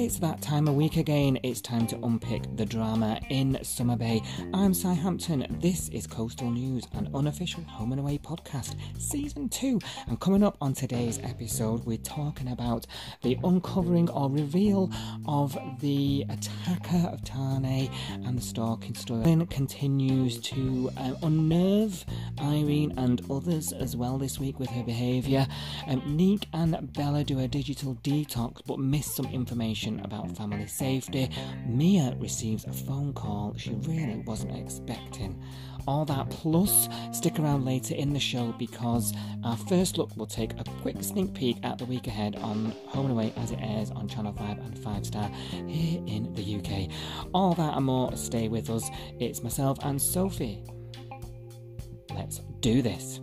It's that time of week again. It's time to unpick the drama in Summer Bay. I'm Cy Hampton. This is Coastal News, an unofficial home and away podcast, season 2. And coming up on today's episode, we're talking about the uncovering or reveal of the attacker of Tarnay and the stalking story. Marilyn continues to unnerve Irene and others as well this week with her behaviour. Nick and Bella do a digital detox but miss some information about family safety. Mia receives a phone call she really wasn't expecting. All that plus, stick around later in the show because our first look will take a quick sneak peek at the week ahead on Home and Away as it airs on Channel 5 and 5 Star here in the UK. All that and more, stay with us. It's myself and Sophie. Let's do this.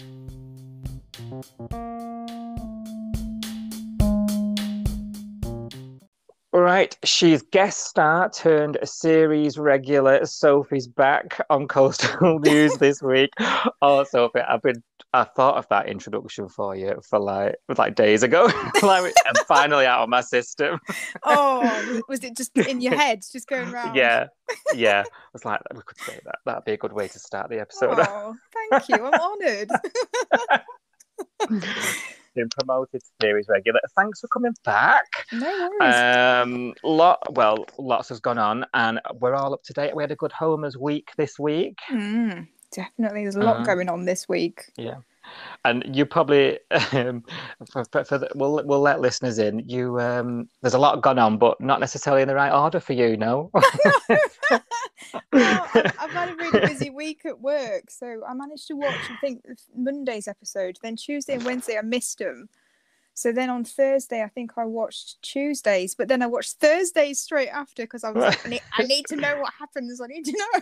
Right, she's guest star turned series regular. Sophie's back on Coastal News this week. Oh, Sophie, I thought of that introduction for you for like days ago. I'm finally out of my system. Oh, was it just in your head, just going round? Yeah. I was like, we could say that. That'd be a good way to start the episode. Oh, thank you. I'm honoured. Been promoted to series regular. Thanks for coming back. No worries. Lots has gone on, and we're all up to date. We had a good Homer's week this week. Definitely, there's a lot going on this week. Yeah, and you probably we'll let listeners in. You there's a lot gone on, but not necessarily in the right order for you. No. Well, I've had a really busy week at work, so I managed to watch, I think, Monday's episode. Then Tuesday and Wednesday, I missed them. So then on Thursday, I think I watched Tuesdays, but then I watched Thursdays straight after because I was like, I need to know what happens. I need to know.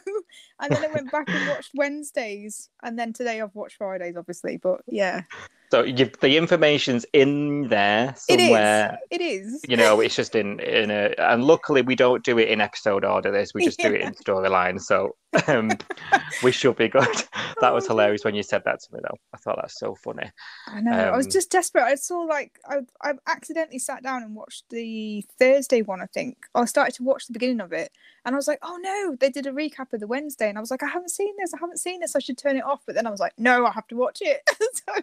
And then I went back and watched Wednesdays. And then today I've watched Fridays, obviously. But yeah. So the information's in there somewhere. It is. You know, it's just in a... And luckily, we don't do it in episode order, we just do it in storyline. So we should be good. That was hilarious when you said that to me, though. I thought that's so funny. I know. I was just desperate. I saw, I accidentally sat down and watched the Thursday one, I think. I started to watch the beginning of it. And I was like, oh, no, they did a recap of the Wednesday. And I was like, I haven't seen this. I should turn it off. But then I was like, no, I have to watch it. So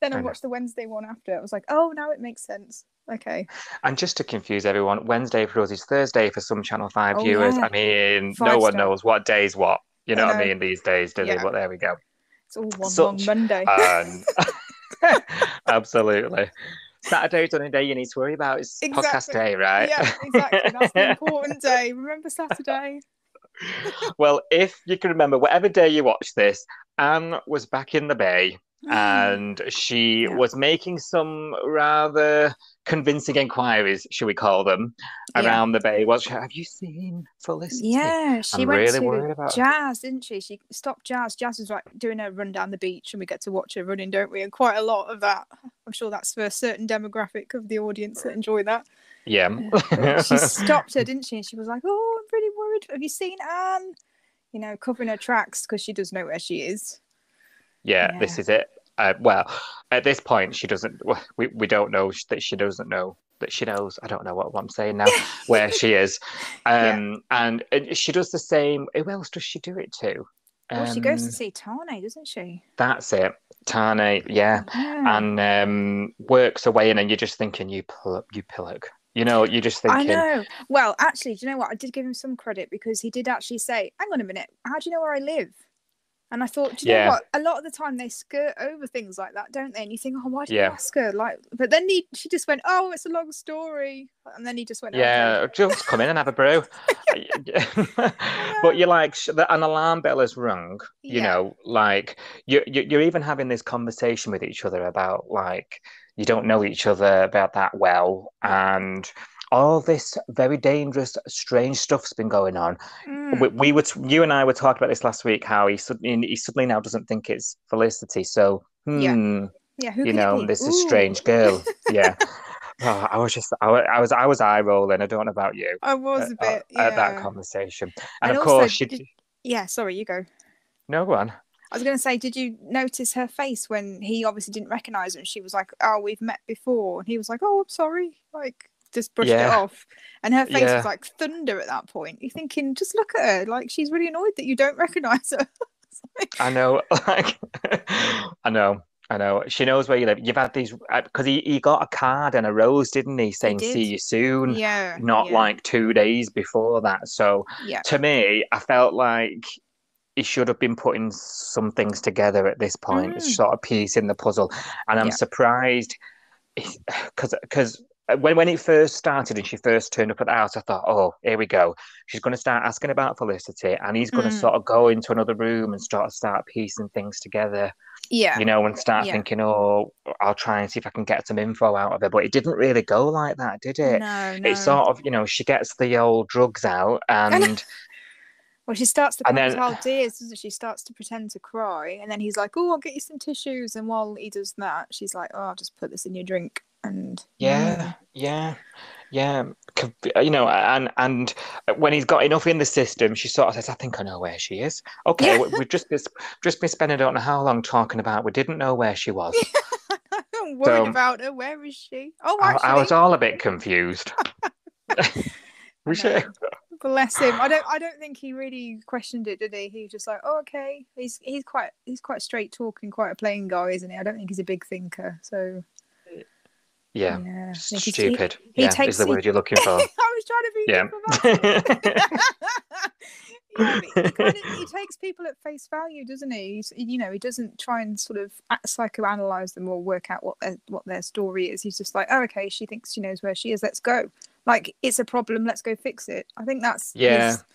then I watched the Wednesday one after. I was like, oh, now it makes sense. Okay. And just to confuse everyone, Wednesday for us is Thursday for some Channel 5 viewers. Yeah. I mean, 5 no one Star. knows what day's what. You know what I mean these days, do they? But there we go. It's all one long Monday. Absolutely. Saturday's the only day you need to worry about. It's podcast day, right? Yeah, exactly. That's the important day. Remember Saturday. Well, if you can remember, whatever day you watch this, Anne was back in the Bay and she was making some rather convincing inquiries, should we call them, around the Bay. Have you seen Felicity? Yeah, she went really to worried about Jazz, didn't she? She stopped Jazz. Jazz was doing a run down the beach and we get to watch her running, don't we? And quite a lot of that. I'm sure that's for a certain demographic of the audience that enjoy that. Yeah. She stopped her, didn't she? And she was like, oh, I'm pretty worried. Have you seen Anne? You know, covering her tracks because she does know where she is. Yeah, this is it. Well, at this point, she doesn't. We don't know that she doesn't know that she knows. I don't know what I'm saying now. Where she is, and she does the same. Who else does she do it to? Well, she goes to see Tarnay, doesn't she? That's it, Tarnay. Yeah, and works away, and then you're just thinking, you pillock. You know, you're just thinking. I know. Well, actually, do you know what? I did give him some credit because he did actually say, "Hang on a minute, how do you know where I live?" And I thought, do you know what? A lot of the time they skirt over things like that, don't they? And you think, oh, why did you ask her? But then she just went, oh, it's a long story. And then he just went, okay. Just come in and have a brew. But you're like, an alarm bell has rung. You know, like you're even having this conversation with each other about you don't know each other about that well, and all this very dangerous, strange stuff's been going on. You and I were talking about this last week. How he suddenly now doesn't think it's Felicity. So, who this is a strange girl. Yeah. Oh, I was eye rolling. I don't know about you. I was a bit at that conversation, and of also, course she. Yeah, sorry, you go. No, go on. I was going to say, did you notice her face when he obviously didn't recognise her and she was like, oh, we've met before? And he was like, oh, I'm sorry. Like, just brushed it off. And her face was like thunder at that point. You're thinking, just look at her. Like, she's really annoyed that you don't recognise her. I know, like, I know. I know. She knows where you live. You've had these because he got a card and a rose, didn't he, He saying "see did. you soon," Yeah. not like 2 days before that. So Yeah. to me, I felt like he should have been putting some things together at this point, sort of piece in the puzzle. And I'm surprised because when it first started and she first turned up at the house, I thought, oh, here we go. She's going to start asking about Felicity, and he's going to sort of go into another room and start piecing things together. Yeah. And start thinking, oh, I'll try and see if I can get some info out of her. But it didn't really go like that, did it? No. It's sort of, she gets the old drugs out and well, she starts to and cry then tears, doesn't she? She starts to pretend to cry, and then he's like, "Oh, I'll get you some tissues." And while he does that, she's like, "Oh, I'll just put this in your drink." And yeah. And when he's got enough in the system, she sort of says, "I think I know where she is." Okay, we've just been spending I don't know how long talking about we didn't know where she was. I'm worried about her. Where is she? Oh, actually, I was all a bit confused. Was she? Bless him. I don't think he really questioned it, did he? He was just like, "Oh, okay." He's quite straight talking, quite a plain guy, isn't he? I don't think he's a big thinker. So yeah. Stupid. Is the word you're looking for. I was trying to be diplomatic. But he takes people at face value, doesn't he? He doesn't try and sort of psychoanalyze them or work out what their story is. He's just like, oh, okay, she thinks she knows where she is. Let's go. Like, it's a problem. Let's go fix it. I think that's his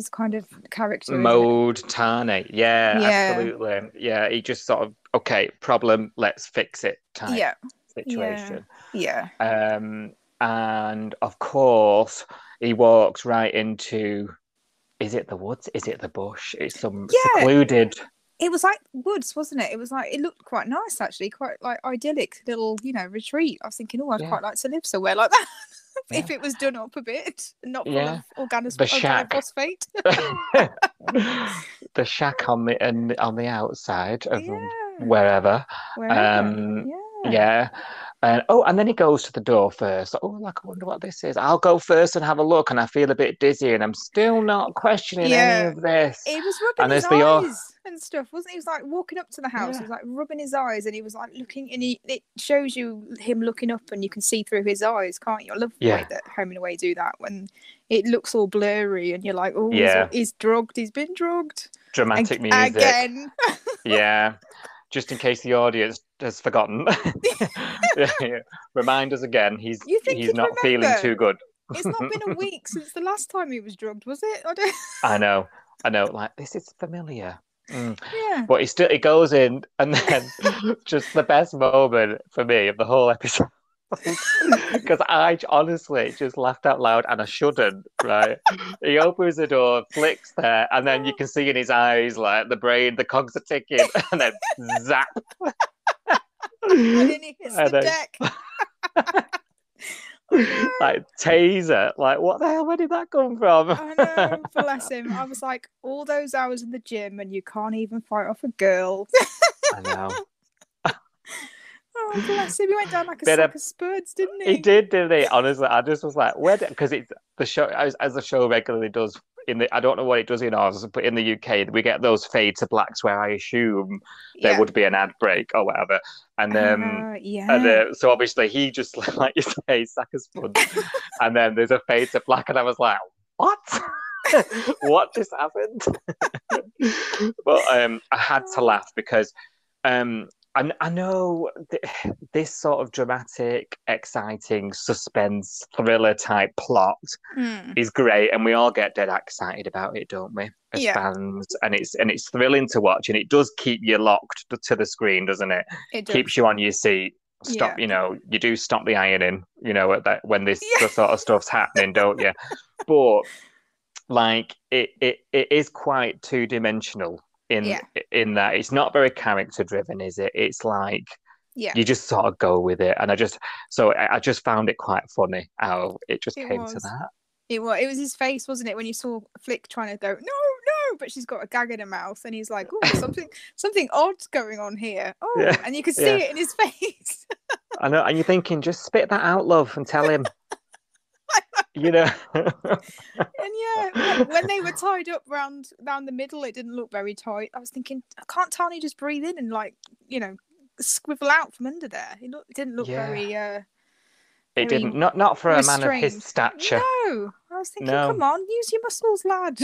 kind of character. Mode Tane. Yeah, absolutely. Yeah, he just sort of, okay, problem, let's fix it type situation. Yeah. And of course, he walks right into, is it the woods? Is it the bush? It's some secluded. It was like woods, wasn't it? It was like, it looked quite nice, actually, quite like idyllic little, retreat. I was thinking, oh, I'd quite like to live somewhere like that if it was done up a bit and not full of organophosphate. The shack on the outside of wherever. And then he goes to the door first. Oh, like, I wonder what this is. I'll go first and have a look, and I feel a bit dizzy, and I'm still not questioning any of this. He was rubbing his eyes and stuff, wasn't he? He was like walking up to the house. He was like rubbing his eyes, and he was like looking, and it shows you him looking up, and you can see through his eyes, can't you? I love the way that Home and Away do that when it looks all blurry, and you're like, oh, he's drugged. He's been drugged. Dramatic music again. Just in case the audience has forgotten. Remind us again, he's not feeling too good. It's not been a week since the last time he was drugged, was it? I know. Like, this is familiar. Yeah. But he goes in, and then just the best moment for me of the whole episode. Because I honestly just laughed out loud, and I shouldn't, right? He opens the door, flicks there, and then you can see in his eyes, like, the cogs are ticking, and then zap. And then he hits the deck. Like, taser. Like, what the hell? Where did that come from? I know, bless him. I was like, all those hours in the gym, and you can't even fight off a girl. I know. Oh, bless him. He went down like a sack of spuds, didn't he? He did, didn't he? Honestly, I just was like, where? Because it's the show, as the show regularly does. I don't know what it does in ours, but in the UK, we get those fade to blacks where I assume there would be an ad break or whatever. And so obviously he just, like you say, sack of spuds. And then there's a fade to black, and I was like, what? What just happened? But I had to laugh because I know this sort of dramatic, exciting, suspense, thriller type plot is great, and we all get dead excited about it, don't we, as fans? And it's thrilling to watch, and it does keep you locked to the screen, doesn't it? It does. Keeps you on your seat. Stop, you do stop the ironing, when this sort of stuff's happening, don't you? But like it is quite two-dimensional. In that it's not very character driven, is it? It's like you just sort of go with it, and I just found it quite funny how it just came to that. It was his face, wasn't it, when you saw Flick trying to go no, but she's got a gag in her mouth, and he's like, oh, something odd's going on here. Oh, Yeah. and you can see it in his face. I know, and you're thinking, just spit that out, love, and tell him. You know. And yeah, when they were tied up round the middle, it didn't look very tight. I was thinking, can't Tani just breathe in and like, you know, squivel out from under there? It didn't look very. It didn't. Not for a man of his restrained. stature. No, I was thinking, No. come on, use your muscles, lad.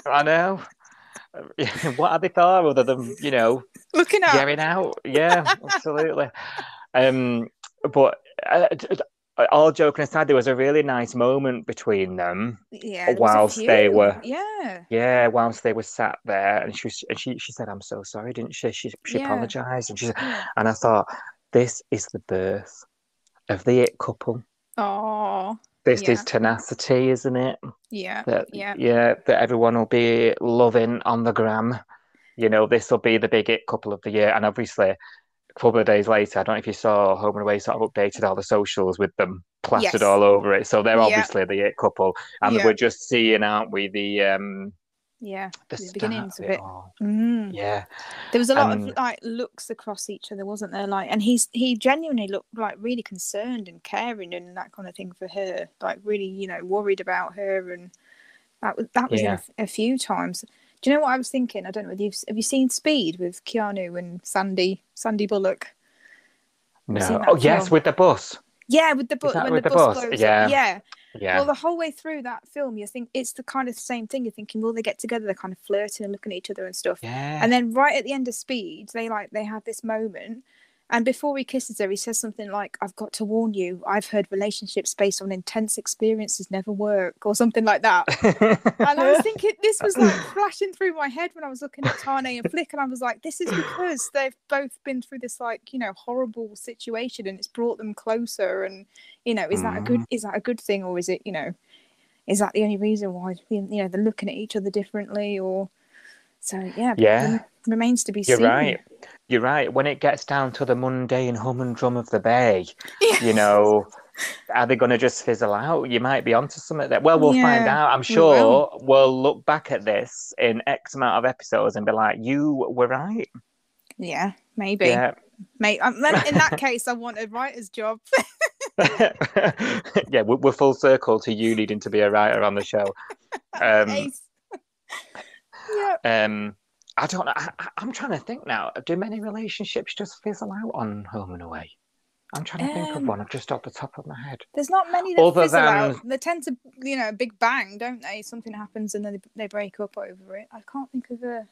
I know. What are they for other than, you know, looking out? getting out? Yeah, absolutely. But all joking aside, there was a really nice moment between them. Yeah, there was a whilst few. they were. Yeah, whilst they were sat there, and she said, "I'm so sorry," didn't she? She apologized, and and I thought, this is the birth of the it couple. Oh, this is tenacity, isn't it? Yeah, that everyone will be loving on the gram. You know, this will be the big it couple of the year, and obviously, a couple of days later, I don't know if you saw, Home and Away sort of updated all the socials with them plastered all over it. So they're obviously the it couple, and we're just seeing, aren't we, the beginnings of it. Yeah, there was a lot of like looks across each other, wasn't there? Like, and he genuinely looked like really concerned and caring and that kind of thing for her, like really, you know, worried about her, and that was in a few times. Do you know what I was thinking? I don't know whether have you seen Speed with Keanu and Sandy Bullock? No. Oh yes, with the bus. Yeah, with the bus, when the bus blows up. Yeah. Yeah. Well, the whole way through that film, you think it's the kind of same thing. You're thinking, will they get together? They're kind of flirting and looking at each other and stuff. Yeah. And then right at the end of Speed, they have this moment. And before he kisses her, he says something like, "I've got to warn you, I've heard relationships based on intense experiences never work," or something like that. And I was thinking, this was like flashing through my head when I was looking at Tane and Flick, and I was like, this is because they've both been through this, like, you know, horrible situation, and it's brought them closer. And, you know, is that a good thing, or is it, you know, is that the only reason why, you know, they're looking at each other differently? Or so remains to be seen. You're right. When it gets down to the mundane humdrum of the bay, you know, are they going to just fizzle out? You might be onto something there. Well, we'll find out. I'm sure we'll look back at this in X amount of episodes and be like, you were right. Yeah, maybe. Yeah. Mate, in that case, I want a writer's job. Yeah, we're full circle to you needing to be a writer on the show. Ace. Yeah. I don't know. I'm trying to think now. Do many relationships just fizzle out on Home and Away? I'm trying to think of one just off the top of my head. There's not many that fizzle out. They tend to, you know, big bang, don't they? Something happens and then they break up over it. I can't think of a...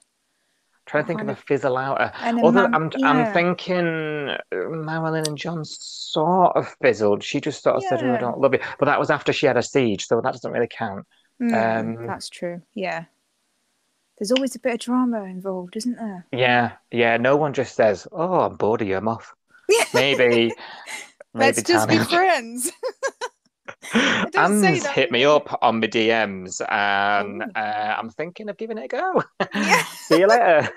Trying to think of a fizzle out. I'm thinking Marilyn and John sort of fizzled. She just sort of said, "Oh, I don't love you," but that was after she had a siege, so that doesn't really count. That's true. Yeah, there's always a bit of drama involved, isn't there? Yeah. No one just says, "Oh, I'm bored of you, I'm off." Maybe let's just be friends. Anne's hit me up on my DMs, and I'm thinking of giving it a go. See you later.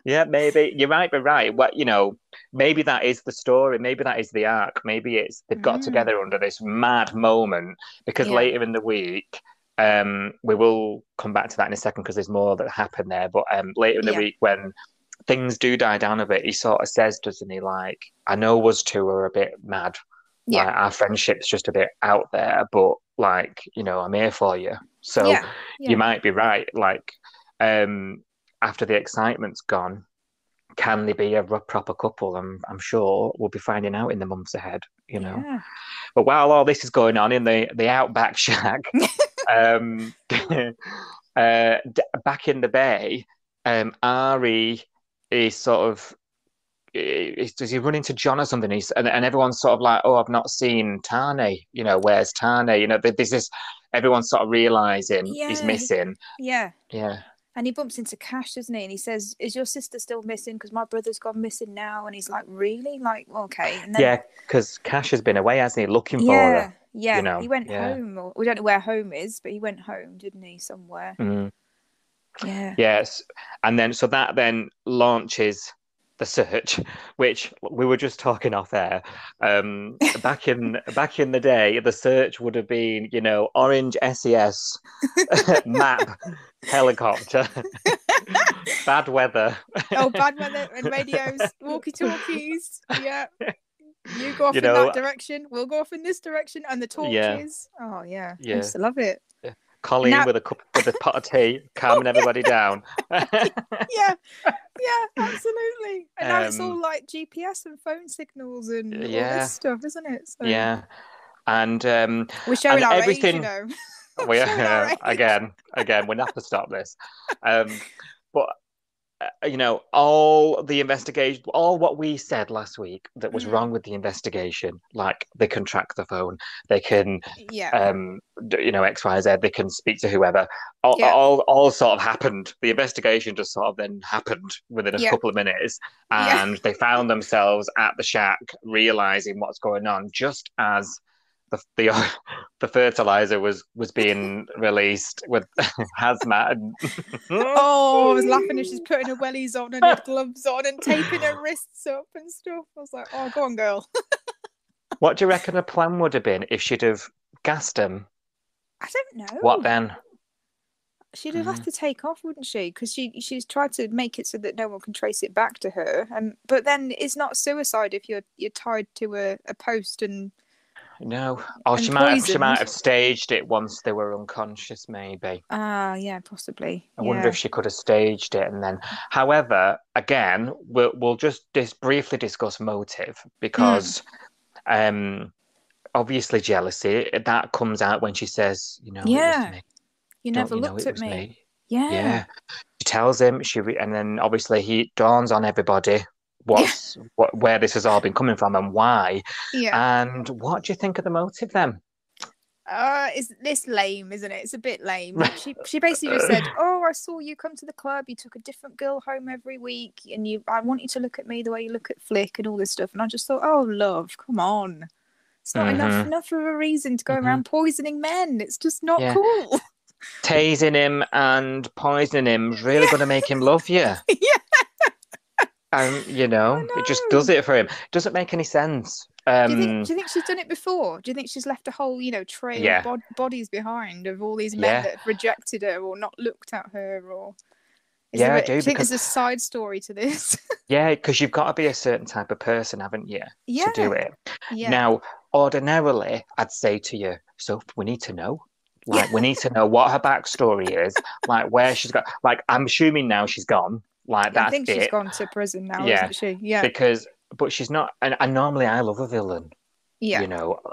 Yeah, maybe you might be right. What, you know, maybe that is the story. Maybe that is the arc. Maybe it's they've got together under this mad moment, because later in the week, we will come back to that in a second because there's more that happened there. But later in the week, when things do die down a bit, he sort of says, doesn't he? Like, I know us two are a bit mad. Like, our friendship's just a bit out there, but, like, you know, I'm here for you. So you might be right. Like, after the excitement's gone, can they be a proper couple? I'm sure we'll be finding out in the months ahead, you know. Yeah. But while all this is going on in the Outback Shack, back in the bay, Ari is sort of... does he run into John or something? And everyone's sort of like, "Oh, I've not seen Tane. You know, where's Tane?" You know, there's this. Everyone's sort of realizing he's missing. Yeah. And he bumps into Cash, doesn't he? And he says, "Is your sister still missing? Because my brother's gone missing now." And he's like, "Really?" Like, okay. And then, because Cash has been away, hasn't he? Looking for her. Yeah. You know? He went home. Or, we don't know where home is, but he went home, didn't he? Somewhere. Mm. Yeah. Yes. And then, so that then launches the search, which we were just talking off air. Back in the day, the search would have been, orange SES map helicopter, bad weather. Oh, bad weather and radios, walkie-talkies. Yeah. You go off You in that know, direction, we'll go off in this direction, and the yeah, torches. Oh yeah, I yeah. used to love it. Colleen Now, with a pot of tea, oh calming everybody down. yeah, yeah, absolutely. And now it's all Um, like GPS and phone signals and all this yeah, stuff, isn't it? So yeah, and we're showing our age, everything. We're We showing our age. again, we have to stop this. But all the investigation, all what we said last week that was Mm, wrong with the investigation, like they can track the phone, they can, yeah, X, Y, Z, they can speak to whoever. All, yeah, all, all sort of happened. The investigation just sort of then happened within a yeah, couple of minutes, yeah. and they found themselves at the shack, realizing what's going on, just as the the fertilizer was being released with hazmat and Oh, I was laughing as she's putting her wellies on and her gloves on and taping her wrists up and stuff. I was like, oh, go on, girl. What do you reckon the plan would have been if she'd have gassed him? I don't What know. then? She'd have had to take off, wouldn't she? Because she's tried to make it so that no one can trace it back to her. But then it's not suicide if you're tied to a post and No. Oh, she might poisoned. have staged it once they were unconscious, maybe. Ah, yeah, possibly. I wonder if Yeah. she could have staged it and then. However, again, we'll just briefly discuss motive Mm. because obviously jealousy that comes out when she says, it was Yeah. me. You Don't never you know looked it at was me. me? Yeah. Yeah. She tells him and then obviously he dawns on everybody Yeah. where this has all been coming from and why. Yeah. And what do you think of the motive then? It's this lame, isn't it? It's a bit lame. She basically just said, "Oh, I saw you come to the club. You took a different girl home every week, and I want you to look at me the way you look at Flick and all this stuff." And I just thought, "Oh, love, come on. It's not enough hmm enough of a reason to go hmm around poisoning men. It's just not Yeah. cool." Tasing him and poisoning him's really Yeah, going to make him love you. yeah, And, I it just does know. it for him. Doesn't make any sense. Do you think she's done it before? Do you think she's left a whole, trail of Yeah. bodies behind of all these men Yeah. that have rejected her or not looked at her, or Yeah, I do do you think because there's a side story to this? yeah, because you've got to be a certain type of person, haven't you, to do Yeah, it. yeah, Now, ordinarily, I'd say to you, so we need to know. yeah. Like, we need to know what her backstory is, like where she's got. Like, I'm assuming now she's gone. Like, I that's think she's it. gone to prison now, Yeah, isn't she? Yeah, but she's not. And normally, I love a villain. yeah,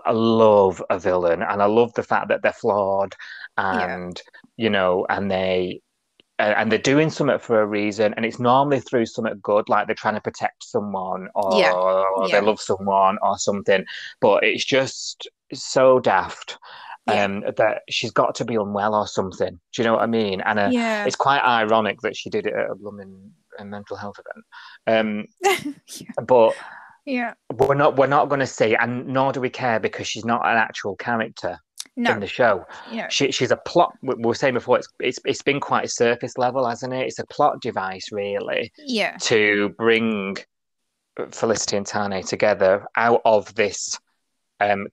I love a villain, and I love the fact that they're flawed, yeah, and and they're doing something for a reason, and it's normally through something good, like they're trying to protect someone yeah, or they yeah, love someone or something. But it's just so daft yeah, that she's got to be unwell or something. Do you know what I mean? And yeah, it's quite ironic that she did it at a blooming mental health event. But yeah. we're not going to see, and nor do we care because she's not an actual character in No, the show. She's a plot. We were saying before, it's been quite surface level, hasn't it? It's a plot device, really, yeah, to bring Felicity and Tane together out of this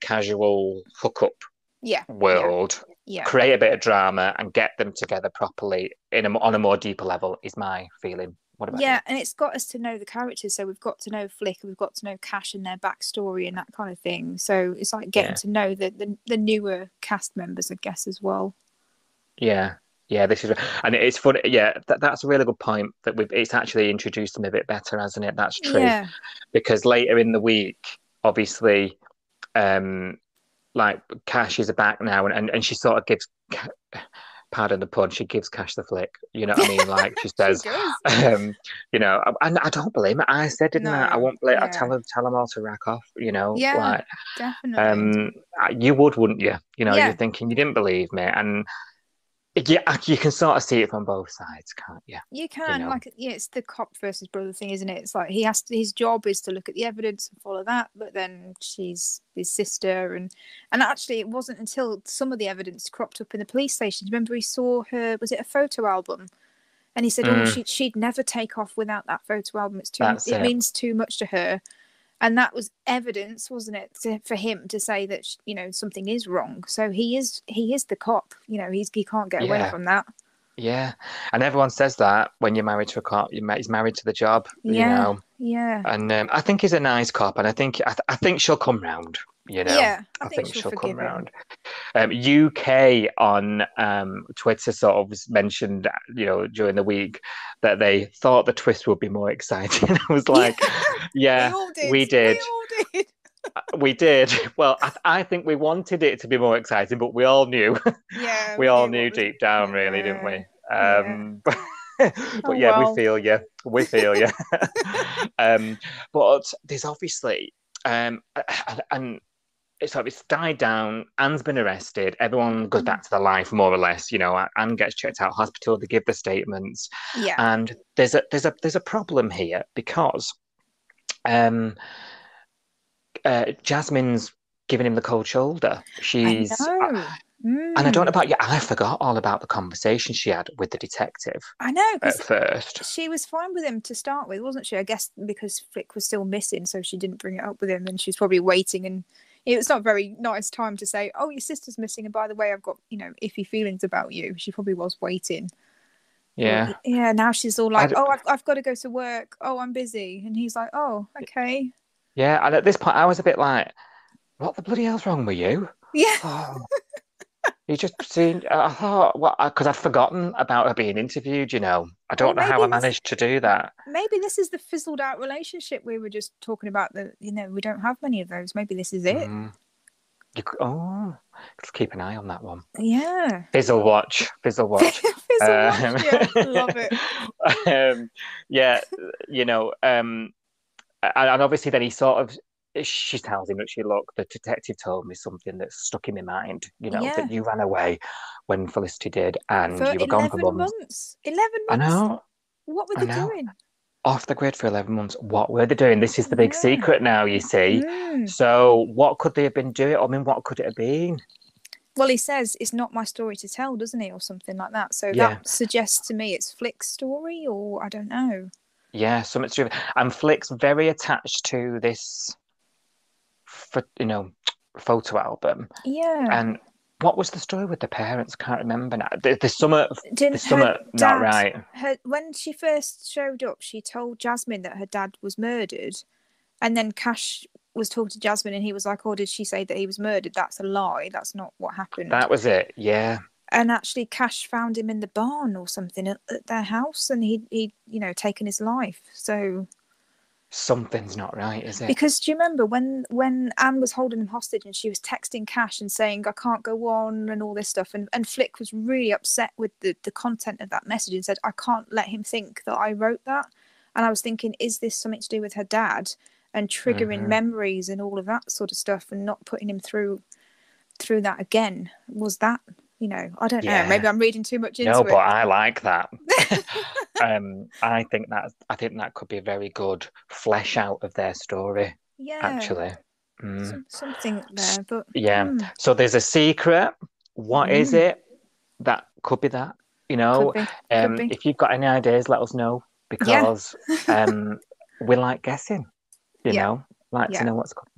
casual hookup yeah, yeah, world, yeah. create a bit of drama, and get them together properly on a more deeper level. Is my feeling. What about you? Yeah, and it's got us to know the characters, so we've got to know Flick, and we've got to know Cash and their backstory and that kind of thing. So it's like getting Yeah, to know the newer cast members, I guess, as well. yeah. Yeah, this is, and it's funny. Yeah, that's a really good point. It's actually introduced them a bit better, hasn't it? That's true. Yeah, Because later in the week, obviously, um, like Cash is back now, and she sort of gives, pardon the pun, she gives Cash the flick. You know what I mean? Like she she says, does. and I don't blame her. I said, didn't I? I No, won't blame. I yeah, tell them all to rack off. yeah, Like, definitely. um, you would, wouldn't you? You're Yeah, thinking you didn't believe me, and yeah, you can sort of see it from both sides, can't you? you You can, know, like, yeah, it's the cop versus brother thing, isn't it? It's like his job is to look at the evidence and follow that, but then she's his sister, and actually it wasn't until some of the evidence cropped up in the police station. Do you remember he saw her, was it a photo album, And he said, she'd never take off without that photo album. It means too much to her. And that was evidence, wasn't it, for him to say that, something is wrong. So he is the cop. He can't get away from that. Yeah. And everyone says that when you're married to a cop, he's married to the job, Yeah. And I think he's a nice cop, and I think she'll come round, Yeah, I think she'll come forgive him. round. UK on Twitter sort of mentioned, during the week that they thought the twist would be more exciting. I was like, yeah, we did. We did. Well, I think we wanted it to be more exciting, but we all knew. Yeah, we all knew deep down, really, didn't we? But yeah, we feel you. We feel you. But there's obviously, and it's died down. Anne's been arrested. Everyone goes back to their life, more or less. Anne gets checked out of hospital. They give the statements. Yeah. And there's a problem here because Jasmine's giving him the cold shoulder. She's. And I don't know about you. I forgot all about the conversation she had with the detective. I know. At first, she was fine with him to start with, wasn't she? I guess because Flick was still missing, so she didn't bring it up with him, and she's probably waiting. And it was not a very nice time to say, "Oh, your sister's missing, and by the way, I've got iffy feelings about you." She probably was waiting. Yeah. But, yeah. Now she's all like, "Oh, I've got to go to work. Oh, I'm busy," and he's like, "Oh, okay." Yeah. And at this point, I was a bit like, "What the bloody hell's wrong with you?" Yeah. Oh. You just seemed, I thought, because I'd forgotten about her being interviewed, I don't know how I managed to do that. Maybe this is the fizzled out relationship we were just talking about, that, we don't have many of those. Maybe this is it. Let's keep an eye on that one. Yeah. Fizzle watch. Fizzle watch, yeah. Love it. And obviously then she tells him that the detective told me something that stuck in my mind, that you ran away when Felicity did, and you were gone for 11 months. 11 months. I know. What were they doing? Off the grid for 11 months. What were they doing? This is the big secret now, you see. So what could they have been doing? I mean, what could it have been? Well, he says, "It's not my story to tell," doesn't he? Or something like that. So that suggests to me it's Flick's story, or I don't know. Yeah, something to do with it. And Flick's very attached to this photo album. Yeah. And what was the story with the parents? I can't remember now. There's something not right. When she first showed up, she told Jasmine that her dad was murdered, and then Cash was talking to Jasmine, and he was like, "Oh, did she say that he was murdered? That's a lie. That's not what happened." That was it. Yeah. And actually, Cash found him in the barn or something at their house, and he'd taken his life. So something's not right, is it? Because do you remember when Anne was holding him hostage and she was texting Cash and saying, "I can't go on," and all this stuff, and Flick was really upset with the content of that message and said, "I can't let him think that I wrote that." And I was thinking, is this something to do with her dad and triggering memories and all of that sort of stuff, and not putting him through that again? Was that, I don't know. Maybe I'm reading too much into it. No, but I like that. I think that could be a very good flesh out of their story. Yeah, actually, something there. But so there's a secret. What is it? That could be that. Could be. If you've got any ideas, let us know, because we like guessing. To know what's coming.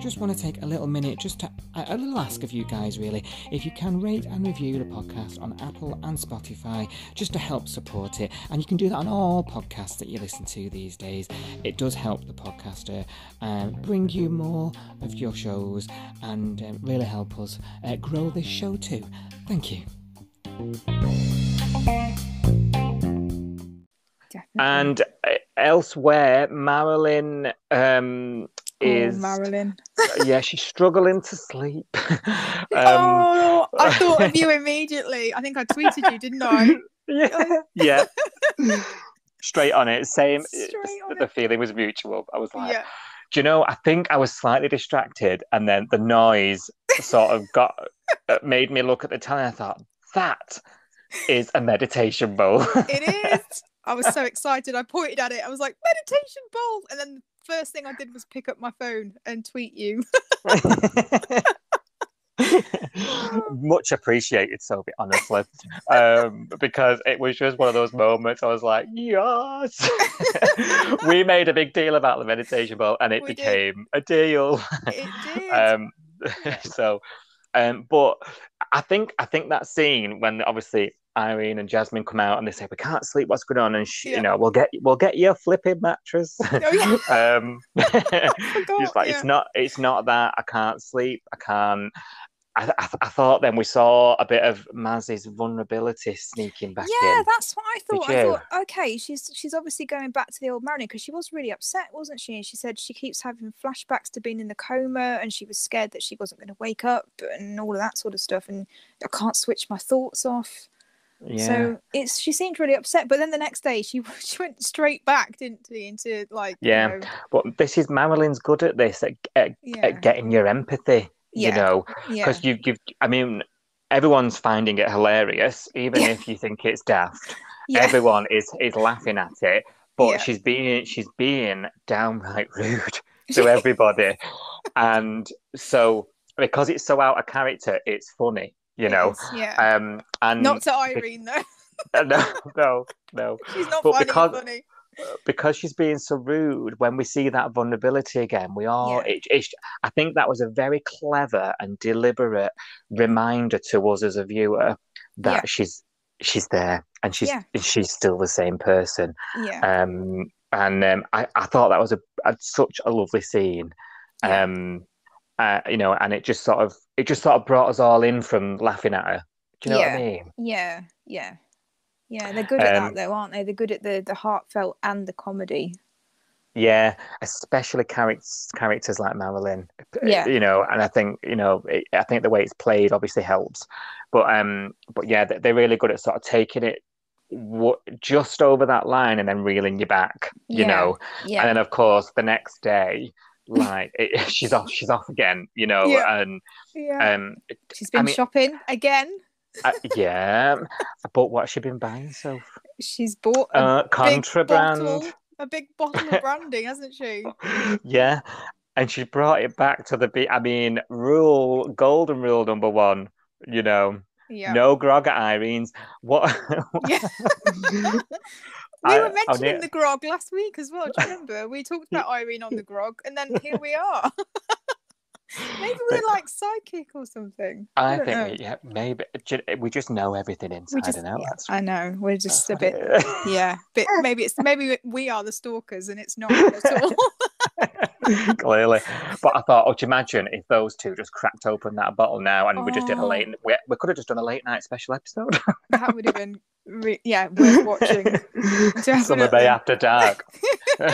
Just want to take a little minute just to a little ask of you guys, really, if you can rate and review the podcast on Apple and Spotify, just to help support it. And you can do that on all podcasts that you listen to these days. It does help the podcaster bring you more of your shows, and really help us grow this show too. Thank you. Definitely. And elsewhere, Marilyn is Marilyn. She's struggling to sleep. I thought of you immediately. I think I tweeted you, didn't I? Yeah. Straight on it. Same. The feeling was mutual. I was like, do you know, I think I was slightly distracted, and then the noise sort of made me look at the telly, and I thought, that is a meditation bowl. It is. I was so excited. I pointed at it. I was like, meditation bowl. And then first thing I did was pick up my phone and tweet you. Much appreciated, Sophie, honestly, because it was just one of those moments I was like, yes. We made a big deal about the meditation ball and it became a deal. It did. So but I think that scene when obviously Irene and Jasmine come out and they say we can't sleep, what's going on, and you know, we'll get you a flipping mattress. Oh, yeah. She's like, it's not that I can't sleep, I can't. I thought then we saw a bit of Maz's vulnerability sneaking back in. Yeah, that's what I thought. I thought, okay, she's obviously going back to the old Marilyn, because she was really upset, wasn't she? And she said she keeps having flashbacks to being in the coma, and she was scared that she wasn't going to wake up and all of that sort of stuff. And I can't switch my thoughts off. Yeah. So she seemed really upset, but then the next day she went straight back, didn't she, into like But this is Marilyn's good at this at getting your empathy. You know, because you've I mean, everyone's finding it hilarious, even if you think it's daft. Everyone is laughing at it, but she's being downright rude to everybody, and so because it's so out of character, it's funny, you know. And not to Irene though. No. She's not funny. Because she's being so rude, when we see that vulnerability again, we all. I think that was a very clever and deliberate reminder to us as a viewer that she's there and she's still the same person. I thought that was such a lovely scene. You know, and it just sort of brought us all in from laughing at her. Do you know what I mean? Yeah, they're good at that though, aren't they? They're good at the heartfelt and the comedy. Yeah, especially characters like Marilyn. You know, and I think I think the way it's played obviously helps. But yeah, they're really good at sort of taking it just over that line and then reeling you back. You know, and then of course the next day, like she's off again. You know, and she's been shopping again. But what's she been buying, Soph? She's bought contraband. A big bottle of brandy, hasn't she? Yeah, and she brought it back to the golden rule number 1. You know, no grog at Irene's. What? We were mentioning the grog last week as well. Do you remember? We talked about Irene on the grog, and then here we are. Maybe we're like psychic or something. I think maybe we just know everything inside and out. I know, we're just a bit maybe we are the stalkers and it's not at all. Clearly, but I thought, do you imagine if those two just cracked open that bottle now and we just did we could have just done a late night special episode. That would have been worth watching. Summer Bay After Dark. They've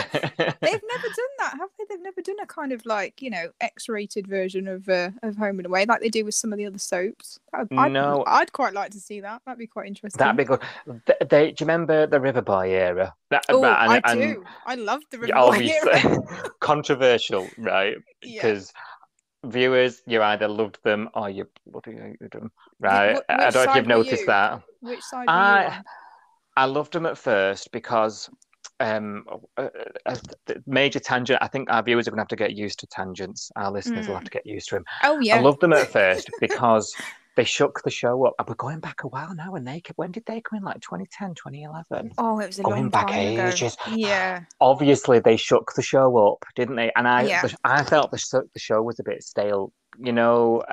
never done that, have they? They've never done a kind of like, X-rated version of Home and Away like they do with some of the other soaps. I'd quite like to see that. That'd be quite interesting. That'd be good. Do you remember the Riverboy era? I do. I loved the Riverboy era. Controversial, right? Because viewers, you either loved them or you bloody hated them, right? I don't know if you've noticed that. Which side were you on? I loved them at first because major tangent. I think our viewers are going to have to get used to tangents. Our listeners will have to get used to them. Oh yeah. I loved them at first because they shook the show up. And we're going back a while now. And when did they come in? Like 2010, 2011? Oh, it was a long time ages. Ago. Yeah. Obviously, they shook the show up, didn't they? And I felt the show was a bit stale. You know,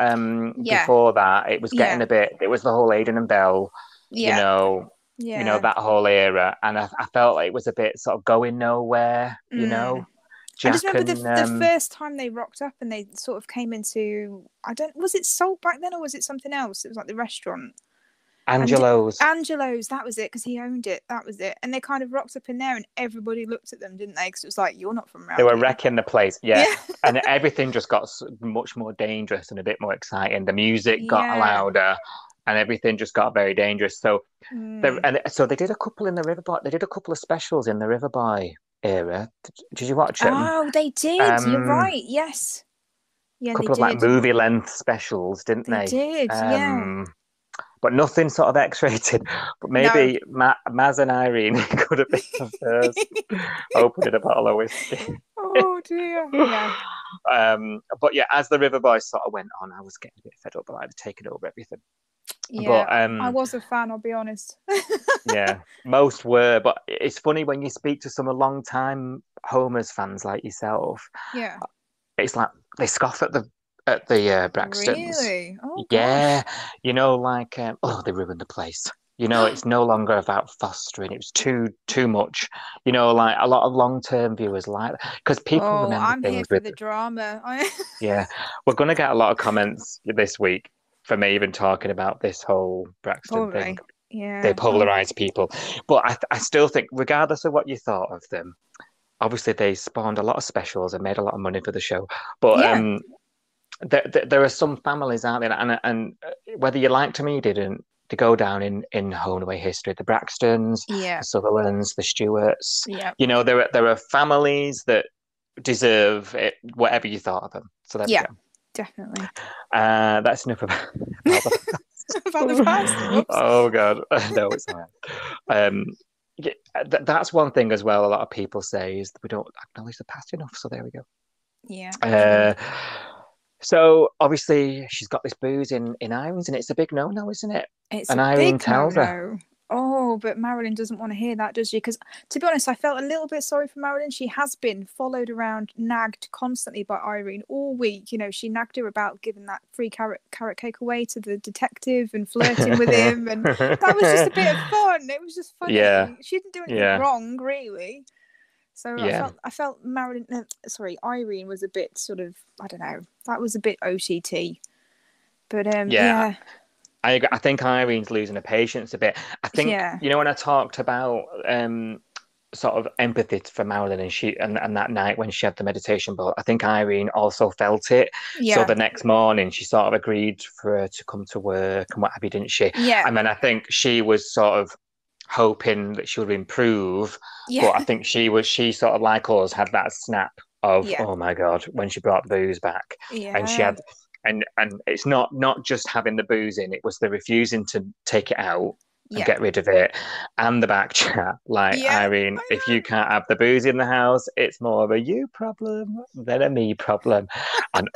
before that, it was getting a bit. It was the whole Aidan and Belle. You know. Yeah. That whole era, and I felt like it was a bit sort of going nowhere. You know, I just remember the first time they rocked up and they sort of came into, was it Salt back then or was it something else? It was like the restaurant. Angelo's, that was it, because he owned it. That was it. And they kind of rocked up in there and everybody looked at them, didn't they? Because it was like, you're not from around They were here. wrecking the place, and everything just got much more dangerous and a bit more exciting. The music got louder. And everything just got very dangerous. So, so they did a couple in the Riverboy. They did a couple of specials in the Riverboy era. Did you watch them? Oh, they did. You're right. Yes. Yeah, a couple of like movie length specials, didn't they? They did. Yeah. but nothing sort of X-rated. But maybe Maz and Irene could have been the first opening a bottle of whiskey. Oh dear. Yeah. But yeah, as the River Boys sort of went on, I was getting a bit fed up, but I'd taken over everything. Yeah, but, I was a fan, I'll be honest. Yeah, most were, but it's funny when you speak to some long-time Homer's fans like yourself. Yeah, it's like they scoff at the Braxtons. Really? Oh, yeah, gosh. like they ruined the place. It's no longer about fostering. It was too much. Like a lot of long-term viewers like because people remember I'm things here for the drama. Yeah, we're gonna get a lot of comments this week for me even talking about this whole Braxton thing. Yeah, they polarize people, but I still think, regardless of what you thought of them, obviously they spawned a lot of specials and made a lot of money for the show. But there are some families out there, and whether you liked them or you didn't, to go down in home and away history. The Braxtons, the Sutherlands, the Stewarts. Yeah. There are families that deserve it, whatever you thought of them. So there we go. Definitely. That's enough about the past. Oh God, no, it's all right. That's one thing as well. A lot of people say is that we don't acknowledge the past enough. So there we go. Yeah. So obviously she's got this booze in Irene's, and it's a big no-no, isn't it? And Irene tells her. Oh, but Marilyn doesn't want to hear that, does she? Because, to be honest, I felt a little bit sorry for Marilyn. She has been followed around, nagged constantly by Irene all week. She nagged her about giving that free carrot cake away to the detective and flirting with him. And that was just a bit of fun. It was just funny. Yeah. She didn't do anything wrong, really. So I felt Irene was a bit sort of, I don't know, that was a bit OTT. But, yeah. I think Irene's losing her patience a bit. I think, when I talked about sort of empathy for Marilyn and that night when she had the meditation bowl, I think Irene also felt it. Yeah. So the next morning she sort of agreed for her to come to work and what have you, didn't she? Yeah. And then I think she was sort of hoping that she would improve. Yeah. But I think she sort of, like us, had that snap of, oh my God, when she brought the booze back. Yeah. And she had... And it's not just having the booze in, it was the refusing to take it out and get rid of it, and the back chat. Irene, if you can't have the booze in the house, it's more of a you problem than a me problem. And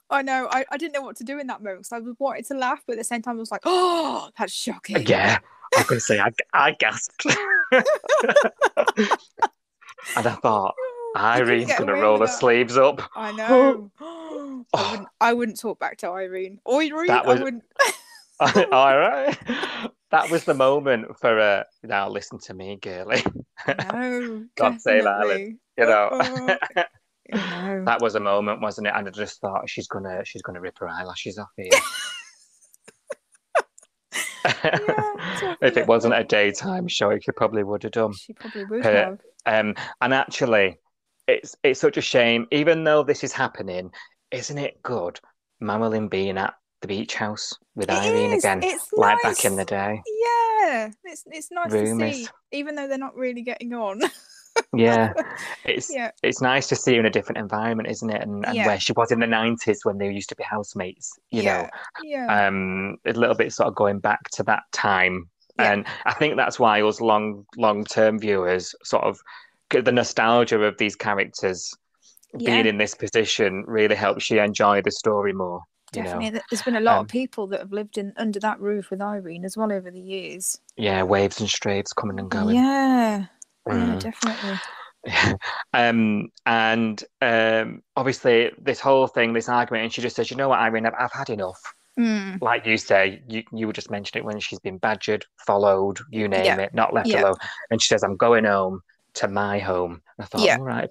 I know, I didn't know what to do in that moment, because I was wanting to laugh, but at the same time I was like, oh, that's shocking. Yeah, I was going to say, I gasped. And I thought, Irene's going to roll her sleeves up. I know. I wouldn't talk back to Irene. Irene, I wouldn't. All right. That was the moment for now listen to me, girlie. No, God save Ireland. That was a moment, wasn't it? And I just thought she's gonna rip her eyelashes off here. If it wasn't a daytime show, she probably would have done. She probably would have. And actually, it's such a shame, even though this is happening, isn't it good? Marilyn being at the beach house with Irene again, it's like nice. Back in the day. Yeah, it's nice to see, even though they're not really getting on. Yeah, it's nice to see her in a different environment, isn't it? And where she was in the 90s when they used to be housemates, you know. Yeah. A little bit sort of going back to that time. Yeah. And I think that's why us long-term viewers sort of get the nostalgia of these characters being in this position really helps you enjoy the story more. Definitely. There's been a lot of people that have lived under that roof with Irene as well over the years. Yeah, waves and strays coming and going. Yeah, definitely. And obviously this whole thing, this argument, and she just says, you know what, Irene, I've had enough. Like you say, you would just mention it when she's been badgered, followed, you name it, not left alone. And she says, I'm going home to my home. And I thought, all right,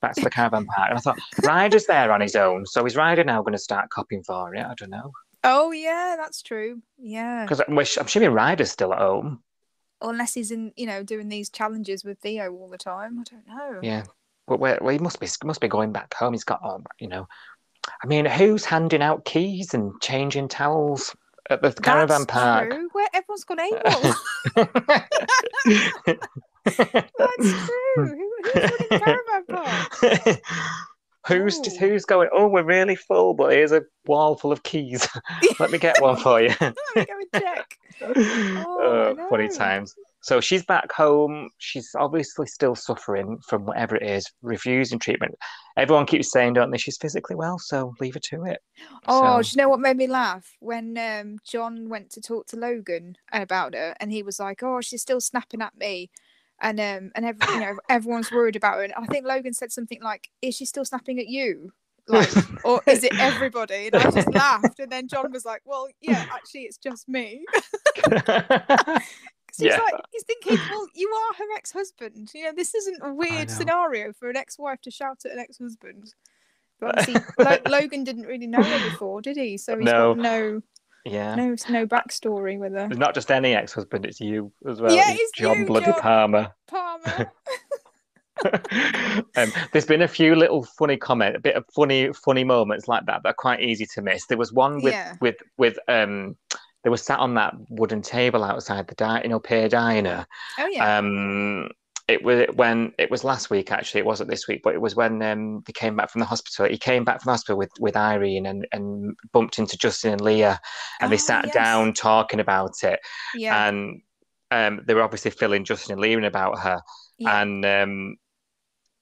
back to the caravan park. And I thought, Ryder's there on his own, so is Ryder now going to start copying for it? I don't know. Oh yeah, that's true. Yeah, because I'm assuming Ryder's still at home, unless he's in, doing these challenges with Theo all the time. I don't know. Yeah, but he must be going back home. He's got, I mean, who's handing out keys and changing towels at the caravan park? True. Where everyone's gone AWOL. That's true. Who's running the caravan park? Who's going, oh, we're really full, but here's a wall full of keys. Let me get one for you. Let me go and check. Oh, funny times. So she's back home. She's obviously still suffering from whatever it is, refusing treatment. Everyone keeps saying, don't they, she's physically well, so leave her to it. Oh, do you know what made me laugh? When John went to talk to Logan about her, and he was like, oh, she's still snapping at me. And everyone's worried about her. And I think Logan said something like, is she still snapping at you? Like, or is it everybody? And I just laughed. And then John was like, well, yeah, actually, it's just me. He's thinking, well, you are her ex-husband. You know, this isn't a weird scenario for an ex-wife to shout at an ex-husband. But obviously, Logan didn't really know her before, did he? So he's got no backstory with her. It's not just any ex-husband; it's you as well. Yeah, it's John Bloody Palmer. There's been a few little funny comments, a bit of funny moments like that are quite easy to miss. There was one with they were sat on that wooden table outside the Pier Diner. Oh yeah. It was last week, actually. It wasn't this week, but it was when they came back from the hospital. He came back from the hospital with Irene and bumped into Justin and Leah, and they sat down talking about it. Yeah. And they were obviously filling Justin and Leah in about her. Yeah. And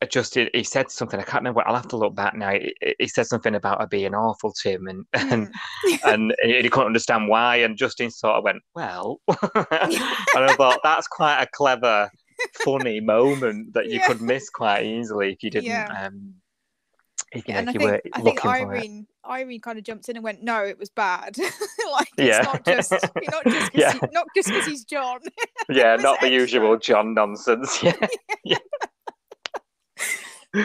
Justin, he said something, I can't remember, I'll have to look back now. He said something about her being awful to him, and he couldn't understand why. And Justin sort of went, well, and I thought that's quite a clever, funny moment that you could miss quite easily if you didn't. I think Irene kind of jumped in and went, no, it was bad. It's not just because he's John. Yeah, not extra. The usual John nonsense. Yeah. I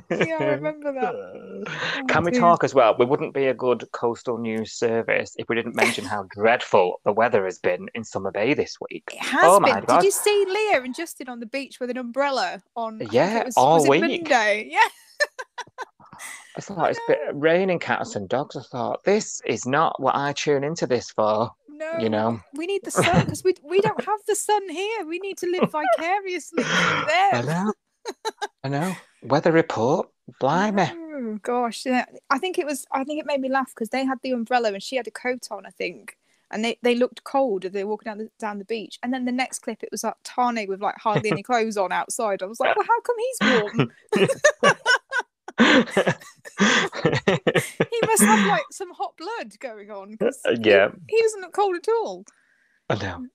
remember that. Can we talk as well? We wouldn't be a good coastal news service if we didn't mention how dreadful the weather has been in Summer Bay this week. It has been. My God. Did you see Leah and Justin on the beach with an umbrella on? All week. Monday? Yeah. I thought it's been raining cats and dogs. I thought this is not what I tune into this for. No, we need the sun because we don't have the sun here. We need to live vicariously through them. I know. Weather report, blimey. Oh gosh, yeah. I think it made me laugh because they had the umbrella and she had a coat on, I think, and they looked cold as they were walking down the beach. And then the next clip, it was like Tane with like hardly any clothes on outside. I was like, well, how come he's warm? He must have like some hot blood going on. He doesn't look cold at all. I know.